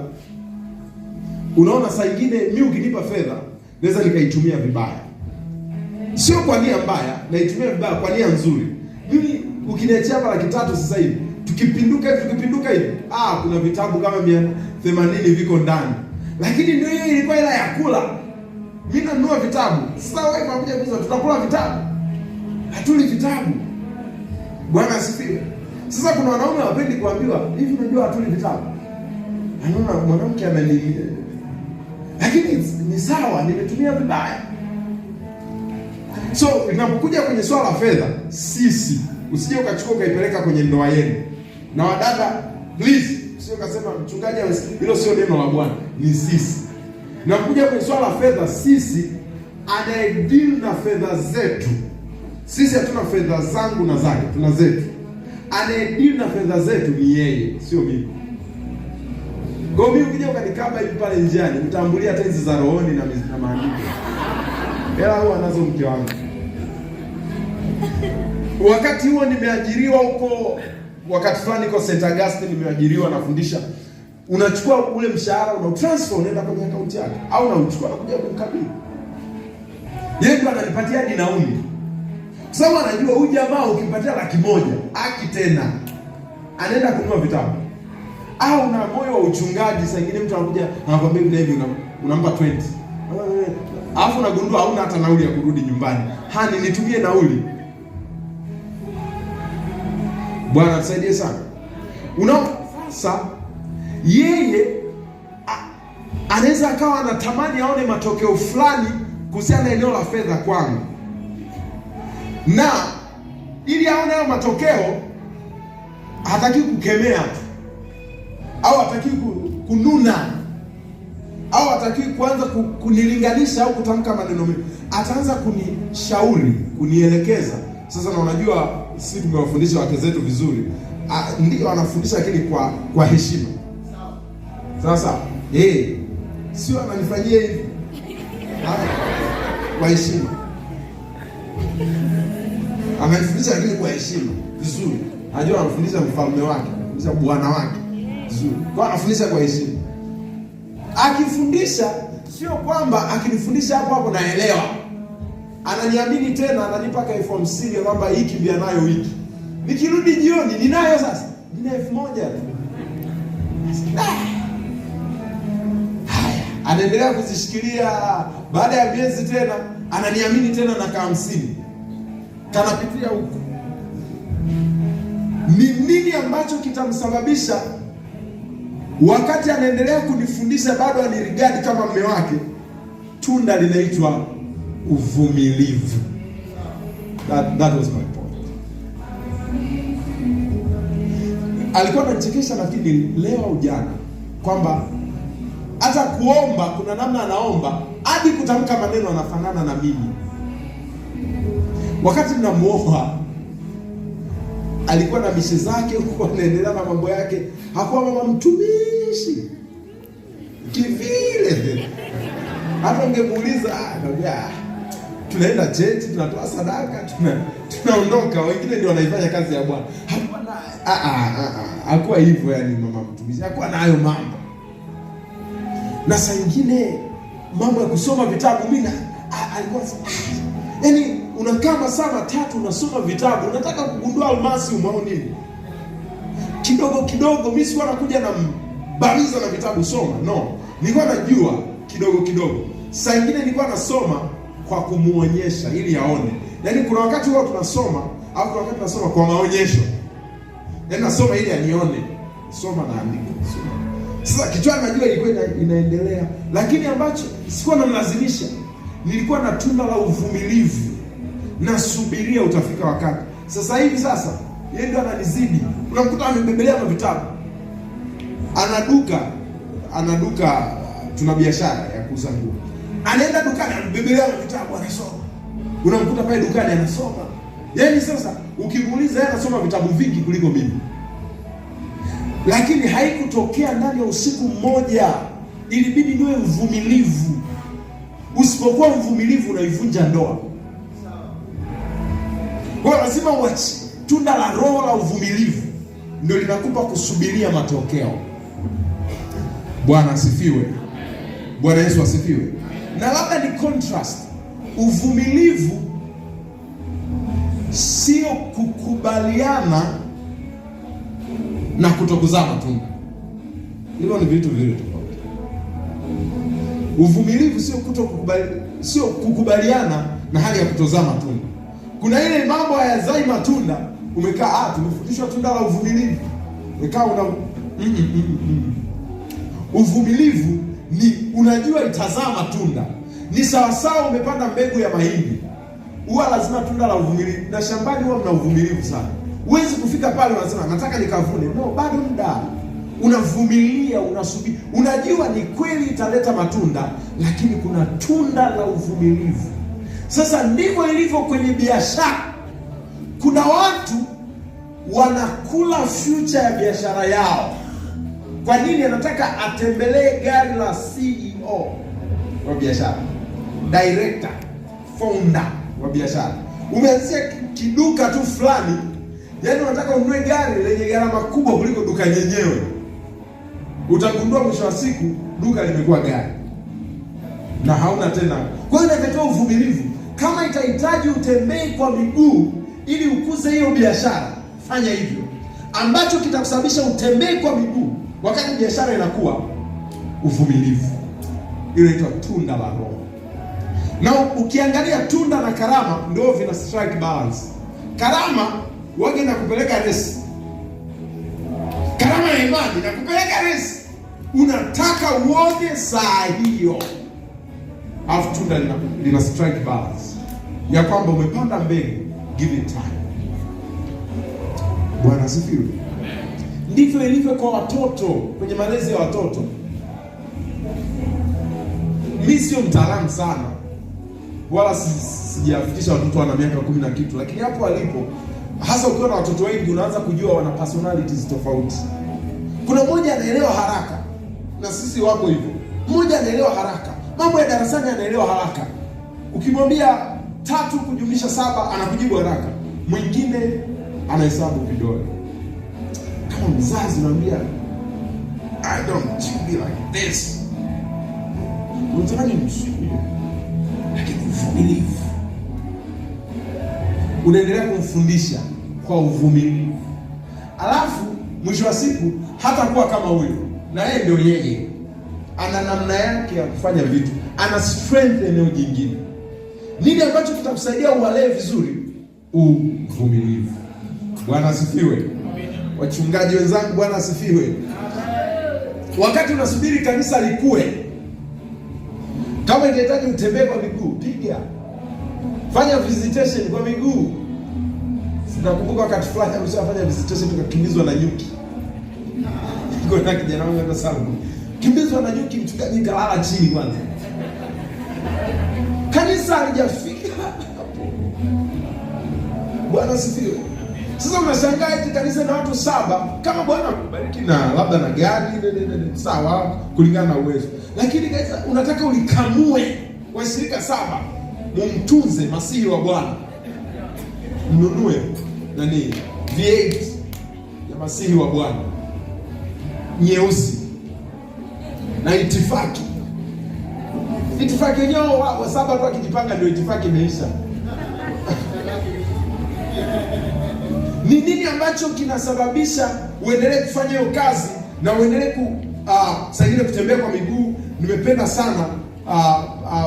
unaona saa nyingine mimi ukinipa fedha naweza nikaitumia vibaya. Sio kwa nia mbaya, naitumia vibaya kwa nia nzuri. Mimi ukiniachia hapa 300 sasa hivi, tukipinduka hivi, kuna vitabu kama 180 viko ndani. Lakini ndio hiyo ilikuwa hela ya kula. Mimi nanunua vitabu. Sasa wewe unakuja kuuza, tutakula vitabu. Hatuli vitabu. Bwana asifiwe. Sasa kuna wanaume wapendi kuambiwa, hivi unajua hatuli vitabu. Anaona mwanamke amenilia. Lakini ni sawa, nimetumia vibaya. So, inapokuja kwenye swala la fedha, sisi usije ukachukua ukaipeleka kwenye ndoa yenu. Na wadada, please, usije ukasema mchungaji hilo sio neno la Bwana, ni sisi. Inapokuja kwenye swala la fedha, sisi anayedeal na fedha zetu. Sisi hatuna fedha zangu na zake, tuna zetu. Anayedeal na fedha zetu ni yeye, sio mimi. Kwa hiyo ukija ukanikaba hivi pale njiani, utambulia hata hizi za rohoni na maandiko. Hela huwa anazo mke wangu. Wakati huo nimeajiriwa huko, wakati fulani niko St. Augustine nimeajiriwa nafundisha. Unachukua ule mshahara unatransfer unaenda kwenye account yake, au unachukua na kuja kumkabidhi. Yeye ndo ananipatia hadi nauli. Sababu anajua huyu jamaa ukimpatia 100,000, aki tena anaenda kununua vitabu. Au na moyo wa uchungaji, saa nyingine mtu anakuja anakuambia hivi unampa 20. Alafu unagundua hauna hata nauli ya kurudi nyumbani. Hani nitumie nauli. Bwana tusaidie sana. Unaona sasa yeye anaweza akawa anatamani aone matokeo fulani kuhusiana na eneo la fedha kwangu. Na ili aone hayo matokeo hataki kukemea tu. Au hataki kununa. Au hataki kuanza kunilinganisha au kutamka maneno mengi. Ataanza kunishauri, kunielekeza. Sasa na unajua sisi tumewafundisha wake zetu vizuri. Ndio anafundisha lakini kwa heshima. Sasa sio ananifanyia hivi. Kwa heshima. Anafundisha lakini kwa heshima vizuri. Anajua anafundisha mfalme wake, anafundisha bwana wake vizuri. Kwa anafundisha kwa heshima. Akifundisha sio kwamba akinifundisha hapo naelewa. Ananiamini tena, ananipa ka 50,000 kwamba hii kimbia nayo wiki. Nikirudi jioni ninayo sasa. Nina 1,000 tu. Haya, anaendelea kuzishikilia. Baada ya miezi tena ananiamini tena na ka 50. Kanapitia huko. Ni nini ambacho kitamsababisha wakati anaendelea kunifundisha bado anirigadi kama mume wake? Tunda linaitwa uvumilivu. That was my point. Alikuwa anachekesha lakini leo au jana kwamba hata kuomba kuna namna anaomba hadi kutamka maneno anafanana na mimi. Wakati ninamuomba alikuwa na mishe zake huko anaendelea na mambo yake, hakuwa mama mtumishi kivile. Hata ungemuuliza anambia tunaenda cheti, tunatoa sadaka, tunaondoka, wengine ndio wanaifanya kazi ya Bwana. Hakuwa hivyo, yani mama mtumishi hakuwa na hayo mambo. Na saa nyingine mambo ya kusoma vitabu, mimi alikuwa yani unakaa masaa 3 unasoma vitabu, unataka kugundua almasi umao nini? Kidogo kidogo, mimi sikuwa nakuja na bariza na vitabu soma, no. Nilikuwa najua kidogo kidogo. Saa nyingine nilikuwa nasoma kwa kumuonyesha ili aone. Yaani kuna wakati wao tunasoma au kuna wakati tunasoma kwa maonyesho. Yaani nasoma ili anione. Soma na andika. Soma. Sasa kichwani najua ilikuwa inaendelea, lakini ambacho sikuwa namlazimisha. Nilikuwa na tunda la uvumilivu. Nasubiria utafika wakati. Sasa hivi yeye ndio ananizidi. Unamkuta amebebelea na vitabu. Ana duka tuna biashara ya kuuza nguo. Anaenda dukani anabebelea na vitabu anasoma. Unamkuta pale dukani anasoma. Yaani sasa ukimuuliza yeye anasoma vitabu vingi kuliko mimi. Lakini haikutokea ndani ya usiku mmoja. Ilibidi niwe mvumilivu. Usipokuwa mvumilivu unaivunja ndoa. Kwa lazima uache. Tunda la roho la uvumilivu ndio linakupa kusubiria matokeo. Bwana asifiwe. Bwana Yesu asifiwe. Na labda ni contrast. Uvumilivu sio kukubaliana na kutokuzaa matunda. Hilo ni vitu viwili tofauti. Uvumilivu sio kukubaliana na hali ya kutozaa matunda. Kuna ile mambo hayazai matunda, umekaa tumefundishwa tunda la uvumilivu. Umekaa Uvumilivu ni unajua itazaa matunda. Ni sawasawa umepanda mbegu ya mahindi. Huwa lazima tunda la uvumilivu. Na shambani huwa mna uvumilivu sana. Huwezi kufika pale unasema nataka nikavune. No, bado muda. Unavumilia, unasubiri. Unajua ni kweli italeta matunda, lakini kuna tunda la uvumilivu. Sasa ndivyo ilivyo kwenye biashara. Kuna watu wanakula future ya biashara yao. Kwa nini? Anataka atembelee gari la CEO wa biashara, director, founder wa biashara. Umeanzia kiduka tu fulani, yaani unataka ununue gari lenye gharama kubwa kuliko duka lenyewe. Utagundua mwisho wa siku duka limekuwa gari na hauna tena. Kwa hiyo inatakiwa uvumilivu. Kama itahitaji utembee kwa miguu ili ukuze hiyo biashara, fanya hivyo. Ambacho kitakusababisha utembee kwa miguu wakati biashara inakuwa, uvumilivu. Ile inaitwa tunda la roho. Na ukiangalia tunda na karama ndio vina strike balance. Karama wage na kupeleka resi. Karama ya imani na kupeleka resi. Unataka uone saa hiyo. Alafu tunda lina strike balance. Ya kwamba umepanda mbegu, give it time. Bwana asifiwe. Ndivyo ilivyo kwa watoto, kwenye malezi ya watoto. Mimi sio mtaalamu sana, wala sijafikisha watoto wana miaka 10 na kitu, lakini hapo walipo, hasa ukiwa na watoto wengi, unaanza kujua wana personalities tofauti. Kuna mmoja anaelewa haraka, na sisi wako hivyo. Mmoja anaelewa haraka, mambo ya darasani anaelewa haraka. Ukimwambia 3 kujumlisha 7 anakujibu haraka. Mwingine anahesabu vidole. Kama mzazi unamwambia I don't be like this, unataka nimshukuru, lakini uvumilivu. Unaendelea kumfundisha kwa uvumilivu, alafu mwisho wa siku hata kuwa kama huyo, na yeye ndio yeye, ana namna yake ya kufanya vitu, ana strength eneo jingine. Nini ambacho kitakusaidia uwalee vizuri? Uvumilivu. Bwana asifiwe. Wachungaji wenzangu, Bwana asifiwe. Wakati unasubiri kanisa likue, kama ingehitaji utembee kwa miguu, piga. Fanya visitation kwa miguu. Sinakumbuka wakati fulani alishafanya visitation tukakimbizwa na nyuki. Kuna kijana wangu hata sana. Kimbizwa na nyuki, mchungaji kalala chini kwanza. Kanisa halijafika hapo. Bwana asifiwe. Sasa unashangaa eti kanisa na watu 7, kama Bwana akubariki na labda na gari sawa kulingana na uwezo. Lakini kanisa unataka ulikamue washirika 7, mumtunze masihi wa Bwana. Mnunue nani? V8 ya masihi wa Bwana. Nyeusi. Na itifaki. Itifaki yenyewe wa 7 tu akijipanga ndio itifaki imeisha. Ni nini ambacho kinasababisha uendelee kufanya hiyo kazi na uendelee sasa kutembea kwa miguu? Nimependa sana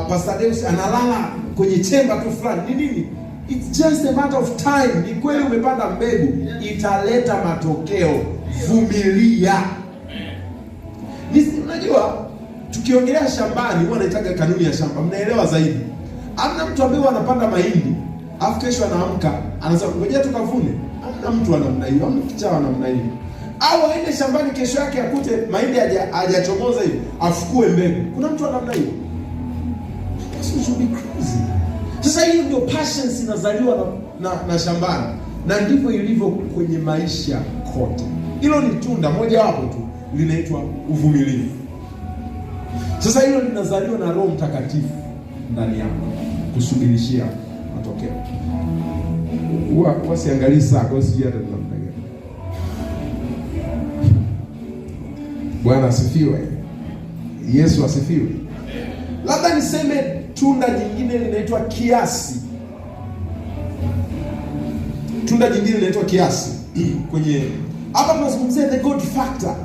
Pastor Deus analala kwenye chemba tu fulani. Ni nini? It's just a matter of time. Ni kweli umepanda mbegu, italeta matokeo. Vumilia. Unajua tukiongelea shambani huwa naitaga kanuni ya shamba. Mnaelewa zaidi. Hamna mtu ambaye anapanda mahindi afu kesho anaamka anasema ngoja tukavune. Hamna mtu ana namna hiyo, hamna kichawa namna hiyo. Au aende shambani kesho yake akute mahindi hajachomoza hivi, afukue mbegu. Kuna mtu ana namna hiyo? This should be crazy. Sasa hiyo ndio passion inazaliwa na shambani. Na ndivyo ilivyo kwenye maisha kote. Hilo ni tunda moja wapo tu linaitwa uvumilivu. Sasa hilo linazaliwa na Roho Mtakatifu ndani yako kusubirishia matokeo. Wasiangalie saa kwa sijui hata namna gani. Bwana asifiwe. Yesu asifiwe. Labda niseme tunda jingine linaitwa kiasi. Tunda jingine linaitwa kiasi. Kwenye hapa tunazungumzia the God factor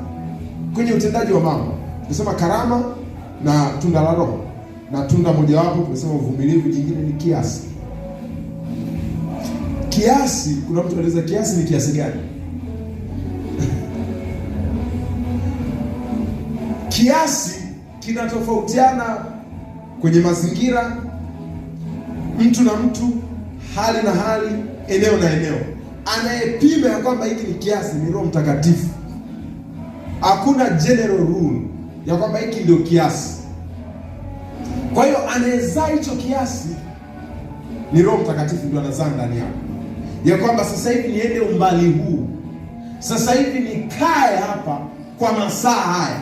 kwenye utendaji wa mambo. Tunasema karama na tunda la Roho. Na tunda mojawapo tunasema uvumilivu, jingine ni kiasi. Kiasi, kuna mtu anaweza kiasi ni kiasi gani? Kiasi kinatofautiana kwenye mazingira, mtu na mtu, hali na hali, eneo na eneo. Anayepima ya kwamba hiki ni kiasi ni Roho Mtakatifu. Hakuna general rule ya kwamba hiki ndio kiasi. Kwa hiyo anayezaa hicho kiasi ni Roho Mtakatifu, ndio anazaa ndani yako. Ya kwamba sasa hivi niende umbali huu. Sasa hivi nikae hapa kwa masaa haya.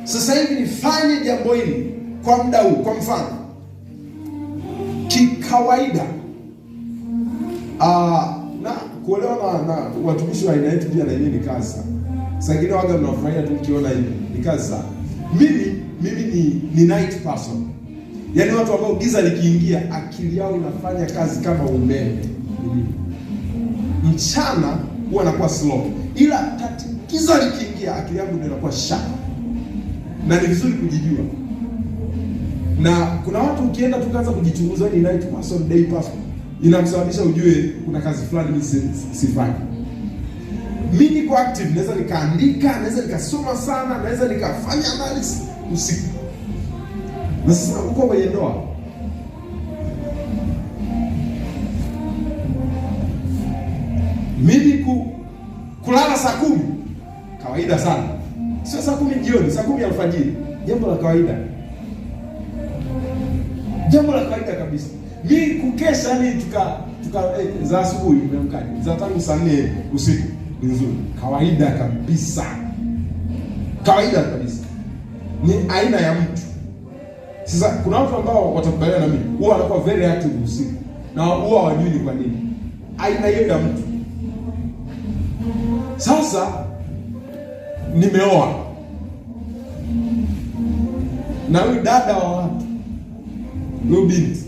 Sasa hivi nifanye jambo hili kwa muda huu. Kwa mfano, kikawaida na kuolewa na watumishi wa aina yetu pia na yeye ni kazi sana. Sasa ingine waga mnafurahia tu ukiona hivi, ni kazi sana. Mimi ni night person. Yaani watu ambao giza likiingia akili yao inafanya kazi kama umeme. Mchana huwa anakuwa slow. Ila giza likiingia akili yangu ndio inakuwa sharp. Na ni vizuri kujijua. Na kuna watu ukienda tukaanza kujichunguza ni night person, day person, inamsababisha ujue kuna kazi fulani mimi sifanyi. Mimi niko active, naweza nikaandika, naweza nikasoma sana, naweza nikafanya analysis usiku. Na sasa uko kwenye ndoa. Mimi kulala saa 10 kawaida sana. Sio saa 10 jioni, saa 10 alfajiri. Jambo la kawaida. Jambo la kawaida kabisa. Mimi kukesha ni za asubuhi nimeamkaje? Za tangu saa 4 usiku ni nzuri. Kawaida kabisa. Kawaida kabisa. Ni aina ya mtu. Sasa kuna watu ambao watakubaliana na mimi, huwa wanakuwa very active usiku. Na huwa hawajui ni kwa nini. Aina hiyo ya mtu. Sasa nimeoa. Na huyu dada wa watu, huyu binti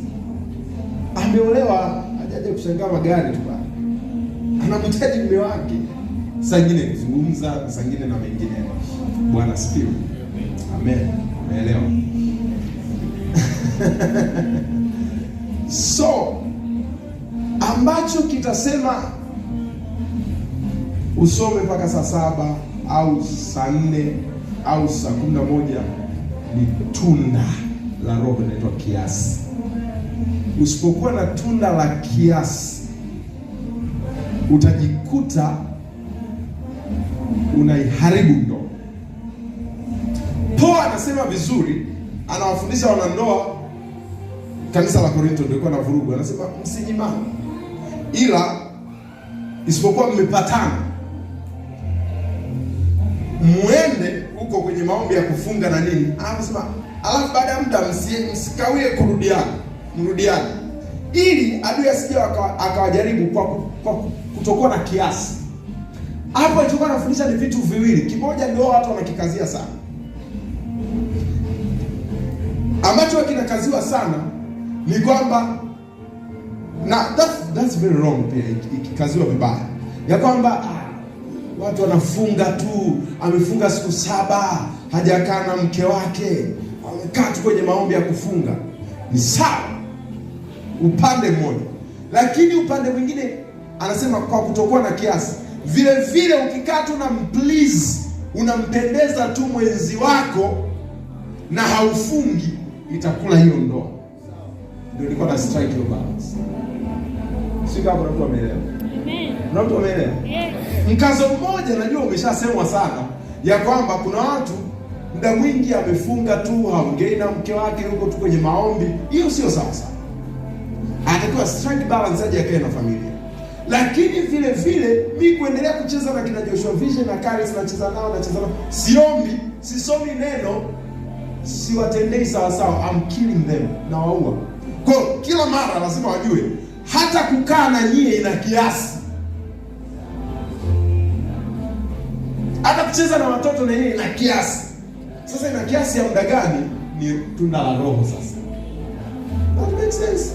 ameolewa, hajaje kushangaa magari tu bana. Anamhitaji mume wake. Saa nyingine kuzungumza, saa nyingine na mengine. Bwana asifiwe. Amen. Umeelewa? So ambacho kitasema usome mpaka saa 7 au saa 4 au saa 11 ni tunda la Roho linaloitwa kiasi. Usipokuwa na tunda la kiasi, utajikuta unaiharibu ndoa. Paulo anasema vizuri, anawafundisha wanandoa, kanisa la Korinto ndio liko na vurugu. Anasema msinyimane, ila isipokuwa mmepatana, muende huko kwenye maombi ya kufunga na nini. Anasema alafu baada ya muda msikawie mrudiane, ili adui asije akawajaribu kwa kutokuwa na kiasi. Hapo alichokuwa anafundisha ni vitu viwili. Kimoja ndio watu wanakikazia sana, ambacho kinakaziwa sana ni kwamba, na that's very wrong pia, ikikaziwa vibaya, ya kwamba watu wanafunga tu, amefunga siku 7 hajakaa na mke wake, amekaa tu kwenye maombi ya kufunga. Ni sawa upande mmoja, lakini upande mwingine anasema kwa kutokuwa na kiasi. Vile vile ukikaa tu na please, unampendeza tu mwenzi wako na haufungi, itakula hiyo ndoa. Ndio nilikuwa na strike your balance. Sio kama mtu ameelewa. Amen. Mtu ameelewa? Yes. Mkazo mmoja najua umeshasemwa sana, ya kwamba kuna watu muda mwingi amefunga tu, haongei na mke wake, huko tu kwenye maombi. Hiyo sio sawa sawa. Anatakiwa strike balance aje akae na familia. Lakini vile vile mimi kuendelea kucheza na kina Joshua Vision na Karis, nacheza nao, sisomi neno, siwatendei sawa sawa, I'm killing them, na waua. Kwa kila mara lazima wajue hata kukaa na nyie ina kiasi. Hata kucheza na watoto na nyie ina kiasi. Sasa ina kiasi ya muda gani? Ni tunda la Roho sasa. That makes sense.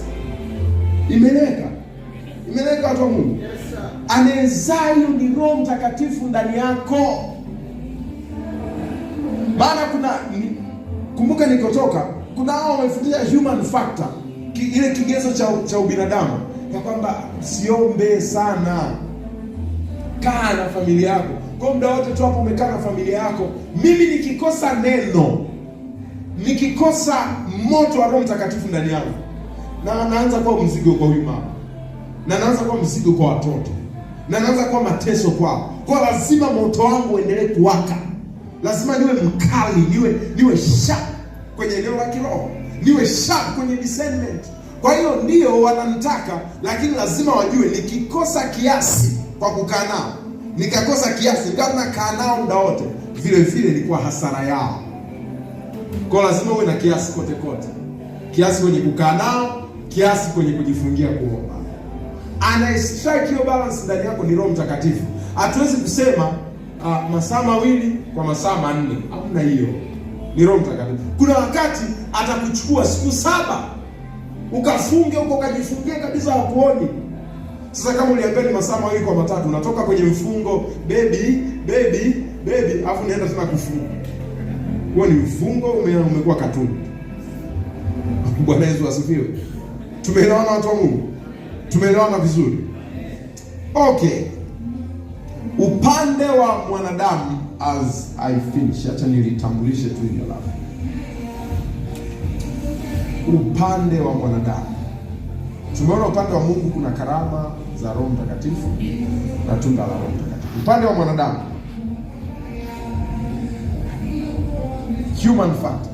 Imeleka watu wa Mungu. Yes, sir. Anezayo ni Roho Mtakatifu ndani yako. Maana kumbuka nikotoka, kuna hao wamefundisha human factor, ile kigezo cha ubinadamu, ya kwamba siombe sana, kaa na familia yako. Kwa muda wote tu hapo umekaa na familia yako. Mimi nikikosa neno, nikikosa moto wa Roho Mtakatifu ndani yangu, na naanza kuwa mzigo kwa huyu mama, na naanza kuwa mzigo kwa watoto, na naanza kuwa mateso kwao. Kwa lazima moto wangu uendelee kuwaka. Lazima niwe mkali, niwe sharp kwenye eneo la kiroho, niwe sharp kwenye discernment. Kwa hiyo ndio wananitaka, lakini lazima wajue nikikosa kiasi kwa kukaa nao, nikakosa kiasi kama nakaa nao muda wote, vile vile ilikuwa hasara yao. Kwa lazima uwe na kiasi kote, kiasi kwenye kukaa nao, kiasi kwenye kujifungia kuomba. Ana strike your balance ndani yako ni Roho Mtakatifu. Hatuwezi kusema masaa 2 kwa masaa 4. Hamna hiyo. Ni Roho Mtakatifu. Kuna wakati atakuchukua siku 7 ukafunge huko, ukajifungia kabisa, hakuoni. Sasa kama uliambia ni masaa 2 kwa 3, unatoka kwenye mfungo baby, afu unaenda tena kufunga. Huo ni mfungo, umekuwa katuni. Bwana Yesu asifiwe. Tumeelewana watu wa Mungu? Tumeelewana vizuri? Okay. Upande wa mwanadamu, as I finish, acha nilitambulishe tu hilo la. Upande wa mwanadamu, tumeona upande wa Mungu kuna karama za Roho Mtakatifu na tunda la Roho Mtakatifu. Upande wa mwanadamu, human factor,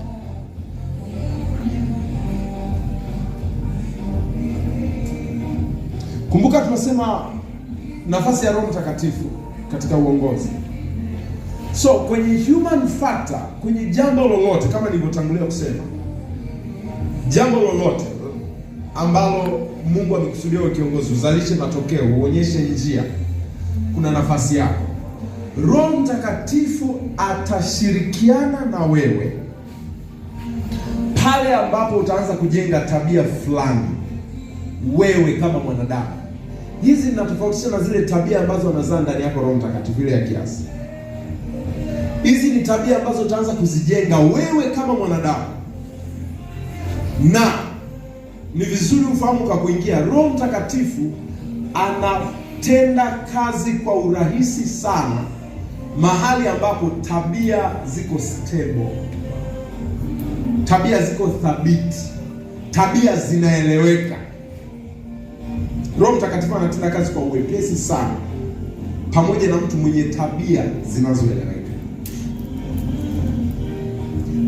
Kumbuka tunasema nafasi ya Roho Mtakatifu katika uongozi. So kwenye human factor, kwenye jambo lolote, kama nilivyotangulia kusema, jambo lolote ambalo Mungu amekusudia wewe kiongozi, uzalishe matokeo, uonyeshe njia, kuna nafasi yako. Roho Mtakatifu atashirikiana na wewe pale ambapo utaanza kujenga tabia fulani wewe kama mwanadamu. Hizi zinatofautisha na zile tabia ambazo anazaa ndani yako Roho Mtakatifu, ile ya kiasi. Hizi ni tabia ambazo utaanza kuzijenga wewe kama mwanadamu, na ni vizuri ufahamu kwa kuingia, Roho Mtakatifu anatenda kazi kwa urahisi sana mahali ambapo tabia ziko stable, tabia ziko thabiti, tabia zinaeleweka. Roho Mtakatifu anatenda kazi kwa uwepesi sana pamoja na mtu mwenye tabia zinazoeleweka.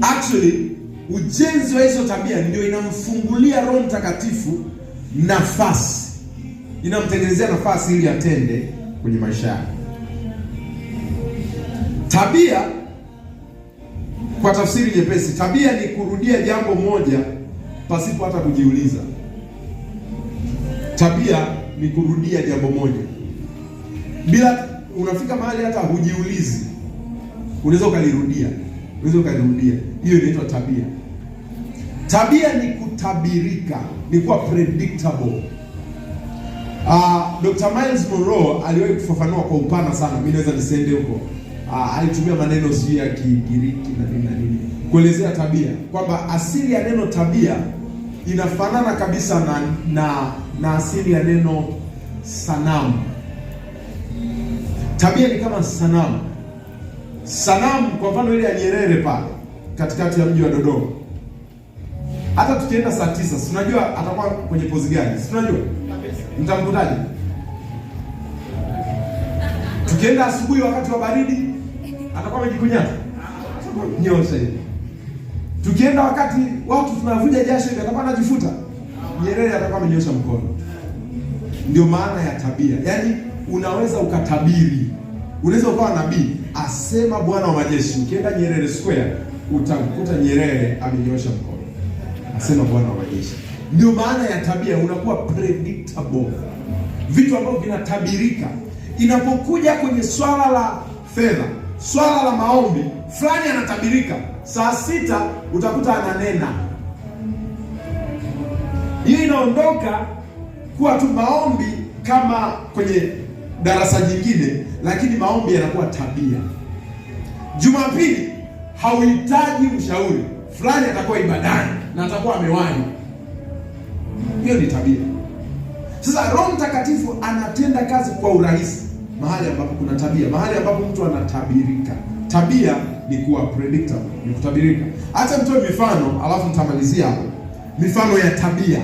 Actually, ujenzi wa hizo tabia ndio inamfungulia Roho Mtakatifu nafasi, inamtengenezea nafasi ili atende kwenye maisha yake. Tabia, kwa tafsiri nyepesi, tabia ni kurudia jambo moja pasipo hata kujiuliza. Tabia ni kurudia jambo moja bila, unafika mahali hata hujiulizi, unaweza ukalirudia. Hiyo inaitwa tabia. Tabia ni kutabirika, ni kuwa predictable. Dr. Miles Monroe aliwahi kufafanua kwa upana sana, mimi naweza nisiende huko. Alitumia maneno sio ya Kigiriki na nini kuelezea tabia, kwamba asili ya neno tabia inafanana kabisa na asili ya neno sanamu. Tabia ni kama sanamu. Sanamu kwa mfano ile ya Nyerere pale katikati ya mji wa Dodoma. Hata tukienda saa 9, si unajua atakuwa kwenye pozi gani? Si unajua? Mtamkutaje? Tukienda asubuhi wakati wa baridi atakuwa amejikunyata. Nyosha hivi. Tukienda wakati watu tunavuja jasho atakuwa anajifuta. Nyerere atakuwa amenyosha mkono. Ndio maana ya tabia. Yaani unaweza ukatabiri. Unaweza ukawa nabii, asema Bwana wa majeshi. Ukienda Nyerere Square utamkuta Nyerere amenyosha mkono, asema Bwana wa majeshi. Ndio maana ya tabia, unakuwa predictable, vitu ambavyo vinatabirika. Inapokuja kwenye swala la fedha, swala la maombi, fulani anatabirika. Saa 6 utakuta ananena. Hiyo inaondoka kuwa tu maombi kama kwenye darasa jingine, lakini maombi yanakuwa tabia. Jumapili hauhitaji ushauri, fulani atakuwa ibadani na atakuwa amewahi. Hiyo ni tabia. Sasa Roho Mtakatifu anatenda kazi kwa urahisi mahali ambapo kuna tabia, mahali ambapo mtu anatabirika. Tabia ni kuwa predictable, ni kutabirika. Acha mtoe mifano alafu nitamalizia hapo. Mifano ya tabia.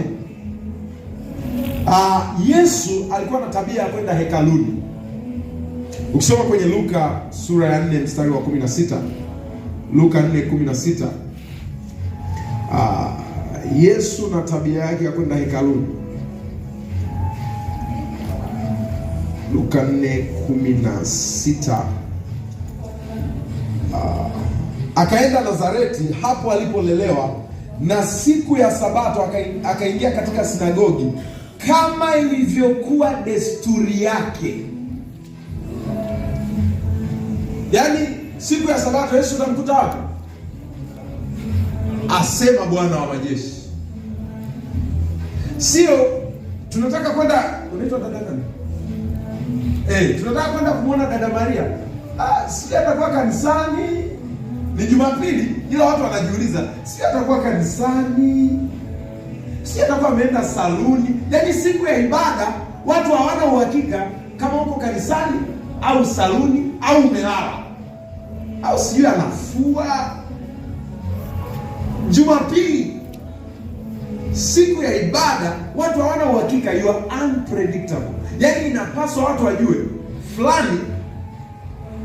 Yesu alikuwa na tabia ya kwenda hekaluni. Ukisoma kwenye Luka sura ya 4 mstari wa 16, Luka 4:16, Yesu na tabia yake ya kwenda hekaluni. Luka 4:16, akaenda Nazareti, hapo alipolelewa, na siku ya Sabato akaingia katika sinagogi kama ilivyokuwa desturi yake. Yaani siku ya Sabato Yesu utamkuta wapi? Asema Bwana wa majeshi. Sio tunataka kwenda, unaitwa dada nani? Tunataka kwenda kumwona dada Maria. Si atakuwa kanisani, ni Jumapili, ila watu wanajiuliza, si atakuwa kanisani, si atakuwa ameenda saluni. Yaani siku ya ibada watu hawana uhakika kama uko kanisani au saluni au umelala au sijui anafua. Jumapili, siku ya ibada, watu hawana uhakika, you are unpredictable. Yaani inapaswa watu wajue fulani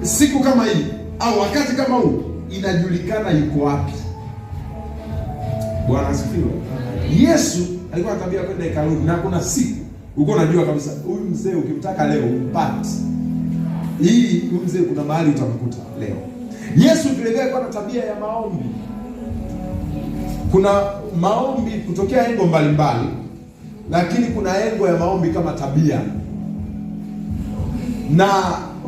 siku kama hii au wakati kama huu inajulikana yuko wapi. Bwana asifiwe. Yesu alikuwa na tabia kwenda hekaluni, na kuna siku uko unajua kabisa huyu mzee ukimtaka leo umpati. Huyu mzee kuna mahali utamkuta leo. Yesu vile vile alikuwa na tabia ya maombi. Kuna maombi kutokea engo mbalimbali, lakini kuna engo ya maombi kama tabia. Na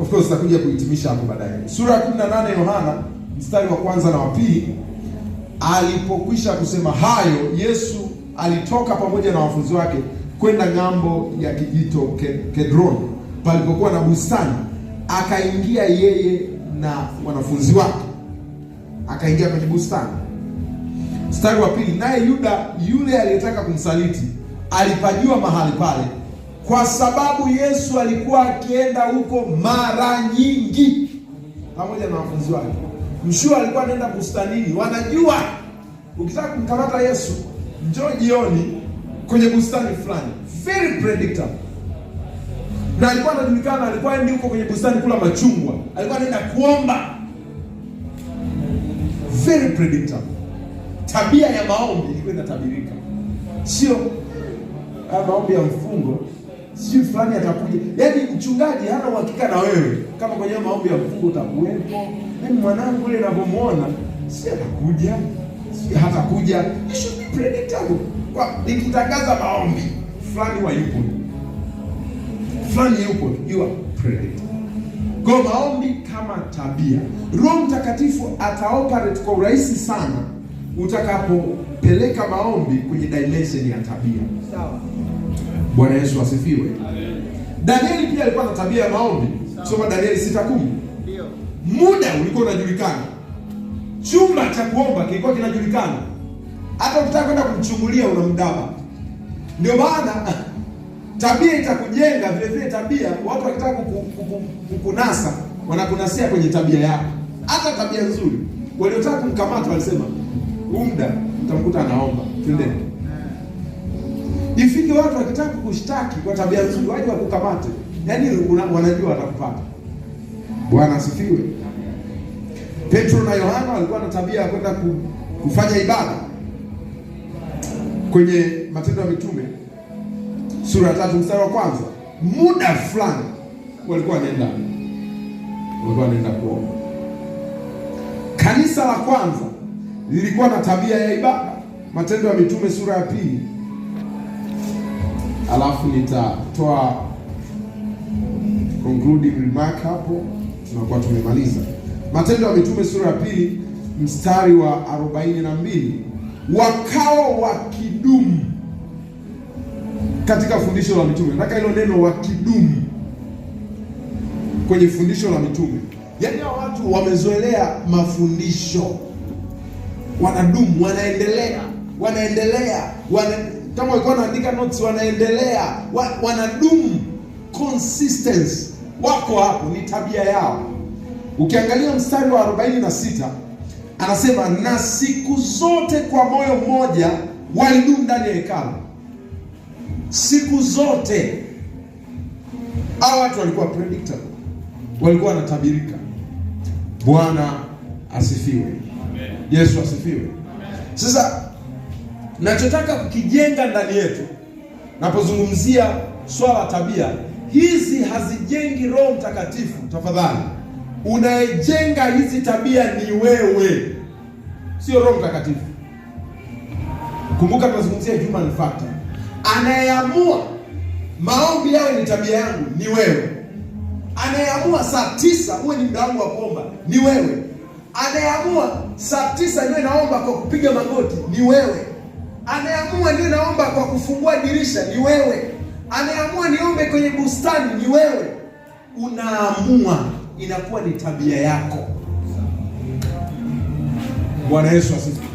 of course tutakuja kuhitimisha hapo baadaye. Sura ya 18 Yohana mstari wa kwanza na wa pili, alipokwisha kusema hayo, Yesu alitoka pamoja na wanafunzi wake kwenda ng'ambo ya kijito Kedroni, palipokuwa na bustani. Akaingia yeye na wanafunzi wake, akaingia kwenye bustani. Mstari wa pili, naye Yuda yule aliyetaka kumsaliti alipajua mahali pale, kwa sababu Yesu alikuwa akienda huko mara nyingi pamoja na wanafunzi wake. Mshua alikuwa anaenda bustanini, wanajua ukitaka kumkamata Yesu njoo jioni kwenye bustani fulani. Very predictable. Na alikuwa anajulikana, alikuwa aende huko kwenye bustani kula machungwa, alikuwa anaenda kuomba. Very predictable. Tabia ya maombi ilikuwa inatabirika. Sio maombi ya mfungo, sio fulani atakuja. Yaani mchungaji hana uhakika na wewe kama kwenye maombi ya mfungo utakuwepo. Mimi mwanangu yule ninapomuona si atakuja, si hatakuja. You should be predictable. Kwa nikitangaza maombi fulani wa yupo, fulani yupo, you are predictable. Kwa maombi kama tabia, Roho Mtakatifu ataoperate kwa urahisi sana utakapopeleka maombi kwenye dimension ya tabia. Sawa. Bwana Yesu asifiwe. Amen. Danieli pia alikuwa na tabia ya maombi. Soma Danieli 6:10. Ndio. Muda ulikuwa unajulikana. Chumba cha kuomba kilikuwa kinajulikana. Hata ukitaka kwenda kumchungulia unamdaba. Ndio maana tabia itakujenga vile vile. Tabia, watu wakitaka kukunasa wanakunasia kwenye tabia yako. Hata tabia nzuri. Waliotaka kumkamata walisema muda utamkuta anaomba. Twende. Ifike watu wakitaka kukushtaki kwa tabia nzuri waje wakukamate. Yaani wanajua watakupata. Bwana asifiwe. Petro na Yohana walikuwa na tabia ya kwenda kufanya ibada. Kwenye Matendo ya Mitume sura ya 3 mstari wa kwanza, muda fulani walikuwa wanaenda kuomba. Kanisa la kwanza lilikuwa na tabia ya ibada. Matendo ya Mitume sura ya 2. Alafu nitatoa concluding remark hapo, tunakuwa tumemaliza. Matendo ya Mitume sura ya 2 mstari wa 42, wakawa wakidumu katika fundisho la mitume. Nataka hilo neno wakidumu kwenye fundisho la mitume. Yaani hao watu wamezoelea mafundisho, wanadumu, wanaendelea, kama walikuwa wanaandika notes wanaendelea, wanadumu, consistency, wako hapo, ni tabia yao. Ukiangalia mstari wa 46 anasema, na siku zote kwa moyo mmoja walidumu ndani ya hekalu. Siku zote. Hao watu walikuwa predictable, walikuwa wanatabirika. Bwana asifiwe. Amen. Yesu asifiwe. Amen. Sasa nachotaka kukijenga ndani yetu, napozungumzia swala tabia, hizi hazijengi Roho Mtakatifu. Tafadhali, unayejenga hizi tabia ni wewe, sio Roho Mtakatifu. Kumbuka tunazungumzia human factor. Anayeamua maombi yawe ni tabia yangu ni wewe. Anayeamua saa 9 uwe ni muda wangu wa kuomba ni wewe. Anayeamua saa 9 niwe naomba kwa kupiga magoti ni wewe. Anayeamua niwe naomba kwa kufungua dirisha ni wewe. Anayeamua niombe kwenye bustani ni wewe. Unaamua, inakuwa ni tabia yako. Bwana Yesu asifiwe.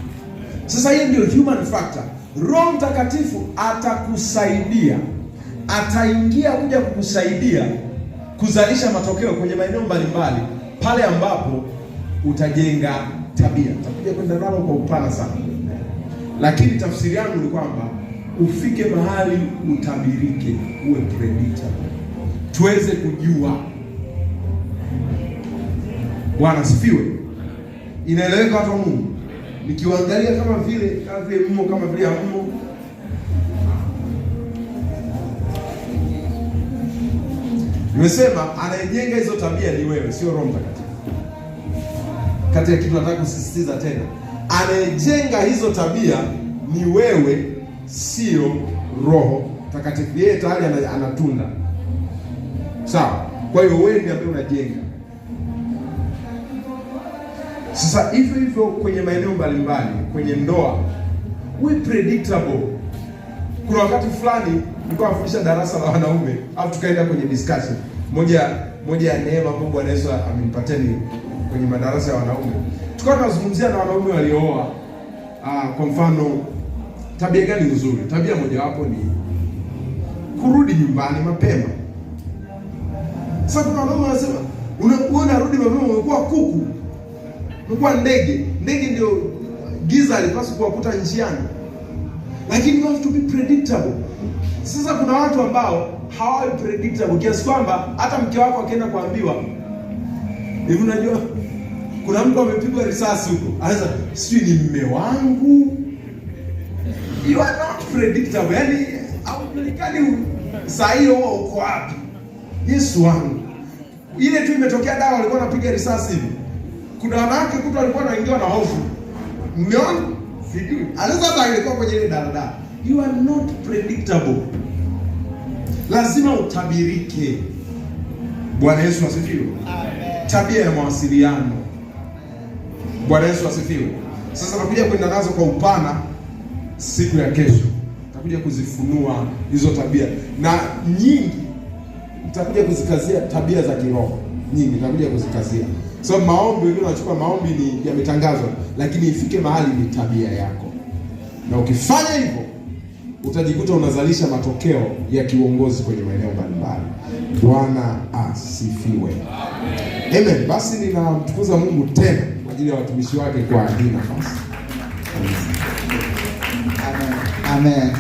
Sasa hiyo ndio human factor. Roho Mtakatifu atakusaidia, ataingia kuja kukusaidia kuzalisha matokeo kwenye maeneo mbalimbali pale ambapo utajenga tabia. Tutakuja kwenda nalo kwa upana sana, lakini tafsiri yangu ni kwamba ufike mahali utabirike, uwe predictable, tuweze kujua. Bwana asifiwe. Inaeleweka watu wa Mungu? Nikiwaangalia kama vile mmo, kama vile mmo. Nimesema anayejenga hizo tabia ni wewe, sio Roho Mtakatifu. Kati ya kitu nataka kusisitiza tena, anayejenga hizo tabia ni wewe, sio Roho Mtakatifu. Yeye tayari anatunda. Sawa? Kwa hiyo wewe ndiye ambaye unajenga. Sasa hivyo kwenye maeneo mbalimbali, kwenye ndoa, we predictable. Kuna wakati fulani nilikuwa nafundisha darasa la wanaume, au tukaenda kwenye discussion. Moja ya neema Mungu Bwana Yesu amenipatia kwenye madarasa ya wanaume. Tukawa tunazungumzia na wanaume waliooa. Kwa mfano, tabia gani nzuri? Tabia mojawapo ni kurudi nyumbani mapema. Sasa kuna wanaume wanasema, unarudi mapema, umekuwa kuku. Umekuwa ndege. Ndege ndio giza alipaswa kuwakuta njiani. Lakini you have to be predictable. Sasa kuna watu ambao hawawi predictable kiasi kwamba hata mke wako akienda kuambiwa, hivi unajua kuna mtu amepigwa risasi huko, anaweza sijui ni mume wangu. You are not predictable. Yaani haujulikani saa hiyo uko wapi. Yesu wangu. Ile tu imetokea dawa walikuwa wanapiga risasi hivi. Kuna wanawake kutu walikuwa wanaingiwa na hofu. Mume wangu sijui. Anaweza hata alikuwa kwenye ile daladala. You are not predictable. Lazima utabirike. Bwana Yesu asifiwe. Amen. Tabia ya mawasiliano. Bwana Yesu asifiwe. Sasa nakuja kwenda nazo kwa upana siku ya kesho. Nitakuja kuzifunua hizo tabia. Na nyingi nitakuja kuzikazia tabia za kiroho. Nyingi nitakuja kuzikazia. So maombi, wengine wanachukua maombi ni yametangazwa, lakini ifike mahali ni tabia yako. Na ukifanya hivyo utajikuta unazalisha matokeo ya kiuongozi kwenye maeneo mbalimbali. Bwana asifiwe. Amen. Basi ninamtukuza Mungu tena kwa ajili ya watumishi wake kwa hii nafasi. Amen. Amen.